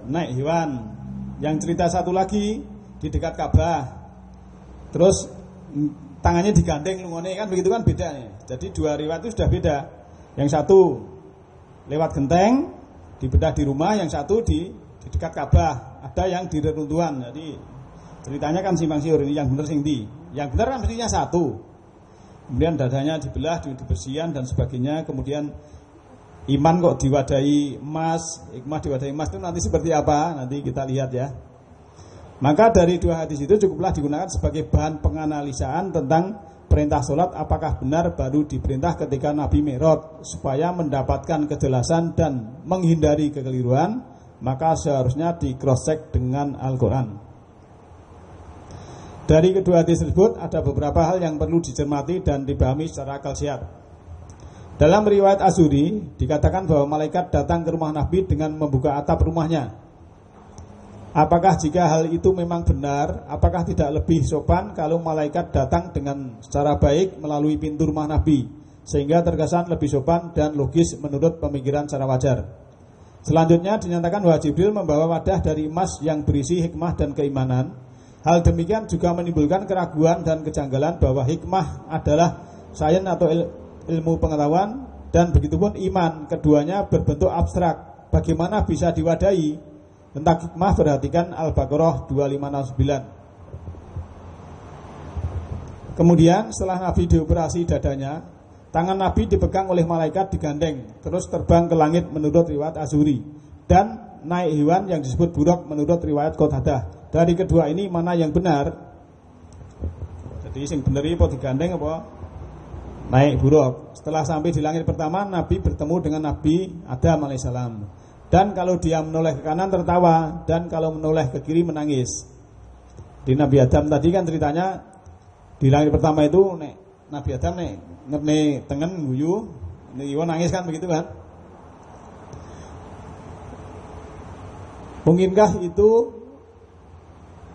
naik hewan. Yang cerita satu lagi di dekat Ka'bah, terus tangannya digandeng lungone, kan begitu kan, beda nih. Jadi 2 riwayat itu sudah beda. Yang satu lewat genteng di bedah di rumah, yang satu di dekat Ka'bah, ada yang di reruntuhan. Jadi ceritanya kan simpang siur. Ini yang benar sing di. Yang benar kan mestinya satu. Kemudian dadanya dibelah, dibersihan dan sebagainya. Kemudian iman kok diwadahi emas, hikmah diwadahi emas, itu nanti seperti apa? Nanti kita lihat ya. Maka dari 2 hadis itu cukuplah digunakan sebagai bahan penganalisaan tentang perintah sholat apakah benar baru diperintah ketika Nabi Mi'raj. Supaya mendapatkan kejelasan dan menghindari kekeliruan, maka seharusnya di cross check dengan Al-Quran. Dari kedua hadis tersebut ada beberapa hal yang perlu dicermati dan dipahami secara akal sehat. Dalam riwayat Azuri dikatakan bahwa malaikat datang ke rumah Nabi dengan membuka atap rumahnya. Apakah jika hal itu memang benar, apakah tidak lebih sopan kalau malaikat datang dengan secara baik melalui pintu rumah Nabi, sehingga terkesan lebih sopan dan logis menurut pemikiran secara wajar. Selanjutnya dinyatakan bahwa Jibril membawa wadah dari emas yang berisi hikmah dan keimanan. Hal demikian juga menimbulkan keraguan dan kejanggalan bahwa hikmah adalah sains atau ilmu pengetahuan, dan begitupun iman, keduanya berbentuk abstrak. Bagaimana bisa diwadahi? Tentang hikmah perhatikan Al-Baqarah 2569. Kemudian setelah Nabi dioperasi dadanya, tangan Nabi dipegang oleh malaikat digandeng, terus terbang ke langit menurut riwayat Azuri, dan naik hewan yang disebut buraq menurut riwayat Qatadah. Dari kedua ini mana yang benar? Jadi yang benar ini apa digandeng apa naik buraq? Setelah sampai di langit pertama, Nabi bertemu dengan Nabi Adam alaihissalam. Dan kalau dia menoleh ke kanan tertawa, dan kalau menoleh ke kiri menangis. Di Nabi Adam tadi kan ceritanya di langit pertama itu Nabi Adam nih ngene tengen guyu, niki nangis kan begitu kan?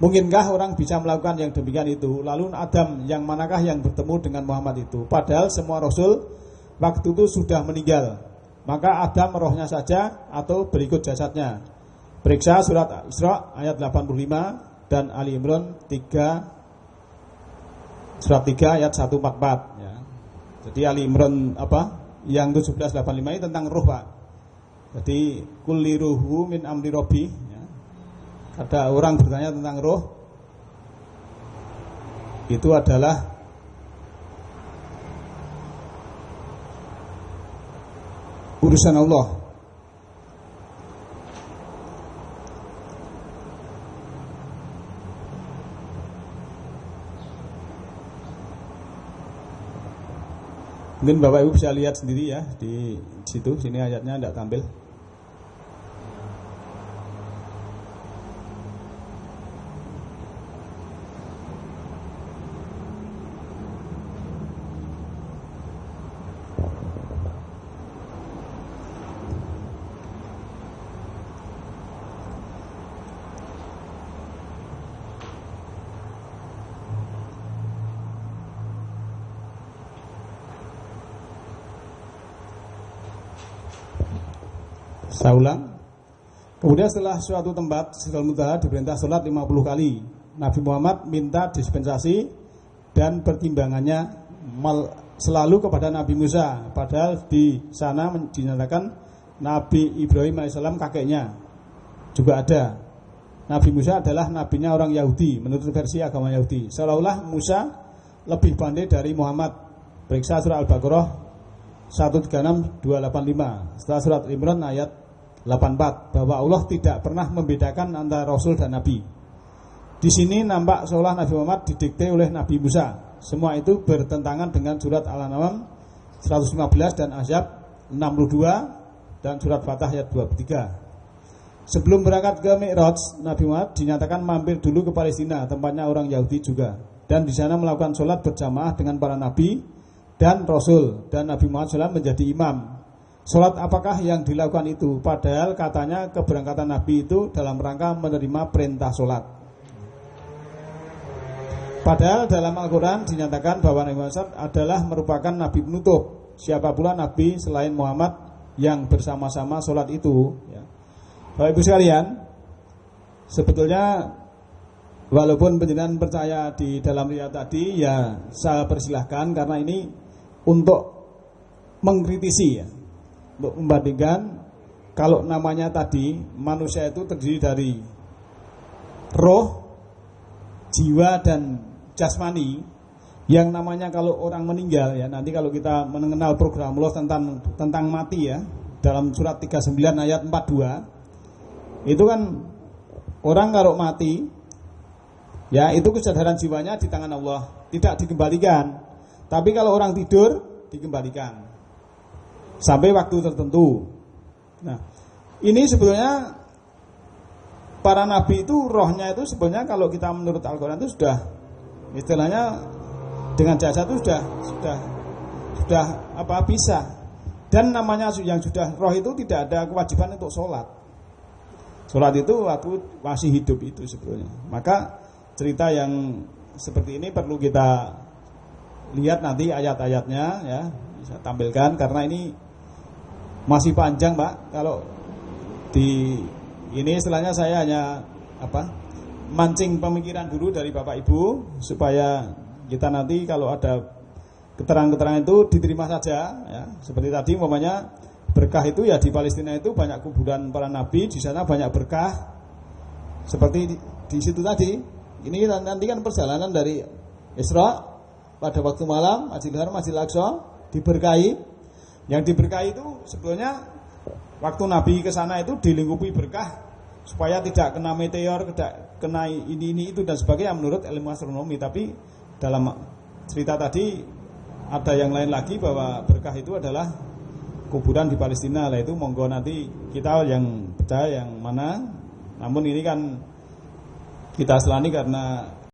Mungkinkah orang bisa melakukan yang demikian itu? Lalu Adam yang manakah yang bertemu dengan Muhammad itu? Padahal semua Rasul waktu itu sudah meninggal. Maka Adam rohnya saja atau berikut jasadnya. Periksa surat Isra ayat 85 dan Ali Imran 3 surat 3 ayat 144 ya. Jadi Ali Imran yang 1785 ini tentang roh, Pak. Jadi kulli ruhu min amri rabbi ya. Ada orang bertanya tentang roh, itu adalah urusan Allah. Mungkin Bapak Ibu bisa lihat sendiri ya di situ, sini ayatnya tidak tampil. Saya ulang. Kemudian setelah suatu tempat Sidratul Muntaha diperintah sholat 50 kali. Nabi Muhammad minta dispensasi dan pertimbangannya selalu kepada Nabi Musa. Padahal di sana dinyatakan Nabi Ibrahim AS kakeknya juga ada. Nabi Musa adalah nabinya orang Yahudi menurut versi agama Yahudi. Seolah-olah Musa lebih pandai dari Muhammad. Periksa surah Al-Baqarah 136 285. Setelah surat Imran ayat 84 bahwa Allah tidak pernah membedakan antara Rasul dan Nabi. Di sini nampak seolah Nabi Muhammad didikte oleh Nabi Musa. Semua itu bertentangan dengan surat Al-An'am 115 dan Ahzab 62 dan surat Fatah ayat 23. Sebelum berangkat ke Mi'raj, Nabi Muhammad dinyatakan mampir dulu ke Palestina, tempatnya orang Yahudi juga, dan di sana melakukan sholat berjamaah dengan para nabi dan Rasul, dan Nabi Muhammad SAW menjadi imam. Sholat apakah yang dilakukan itu? Padahal katanya keberangkatan Nabi itu dalam rangka menerima perintah sholat. Padahal dalam Al-Quran dinyatakan bahwa Nabi Muhammad SAW adalah merupakan Nabi penutup. Siapa pula Nabi selain Muhammad yang bersama-sama sholat itu ya. Bapak Ibu sekalian, sebetulnya walaupun penjelasan percaya di dalam riwayat tadi, ya saya persilahkan karena ini untuk mengkritisi ya, untuk membandingkan. Kalau namanya tadi manusia itu terdiri dari roh, jiwa dan jasmani. Yang namanya kalau orang meninggal ya, nanti kalau kita mengenal program Allah tentang mati ya, dalam surat 39 ayat 42 itu kan orang kalau mati ya itu kesadaran jiwanya di tangan Allah, tidak dikembalikan. Tapi kalau orang tidur dikembalikan sampai waktu tertentu. Nah, ini sebetulnya para nabi itu rohnya itu sebenarnya kalau kita menurut Al-Quran itu sudah istilahnya dengan jasad itu sudah bisa. Dan namanya yang sudah roh itu tidak ada kewajiban untuk sholat. Sholat itu waktu masih hidup itu sebetulnya. Maka cerita yang seperti ini perlu kita lihat nanti ayat-ayatnya ya, bisa tampilkan karena ini masih panjang, Pak. Kalau di ini istilahnya saya hanya mancing pemikiran dulu dari Bapak Ibu supaya kita nanti kalau ada keterangan-keterangan itu diterima saja ya. Seperti tadi umpamanya berkah itu ya di Palestina itu banyak kuburan para nabi, di sana banyak berkah. Seperti di situ tadi. Ini nanti kan perjalanan dari Isra pada waktu malam, Masjidil Haram, Masjidil Aqsa diberkahi. Yang diberkahi itu sebetulnya waktu Nabi ke sana itu dilingkupi berkah supaya tidak kena meteor, tidak kena ini itu dan sebagainya menurut ilmu astronomi. Tapi dalam cerita tadi ada yang lain lagi bahwa berkah itu adalah kuburan di Palestina. Lah itu monggo nanti kita yang percaya yang mana. Namun ini kan kita selani karena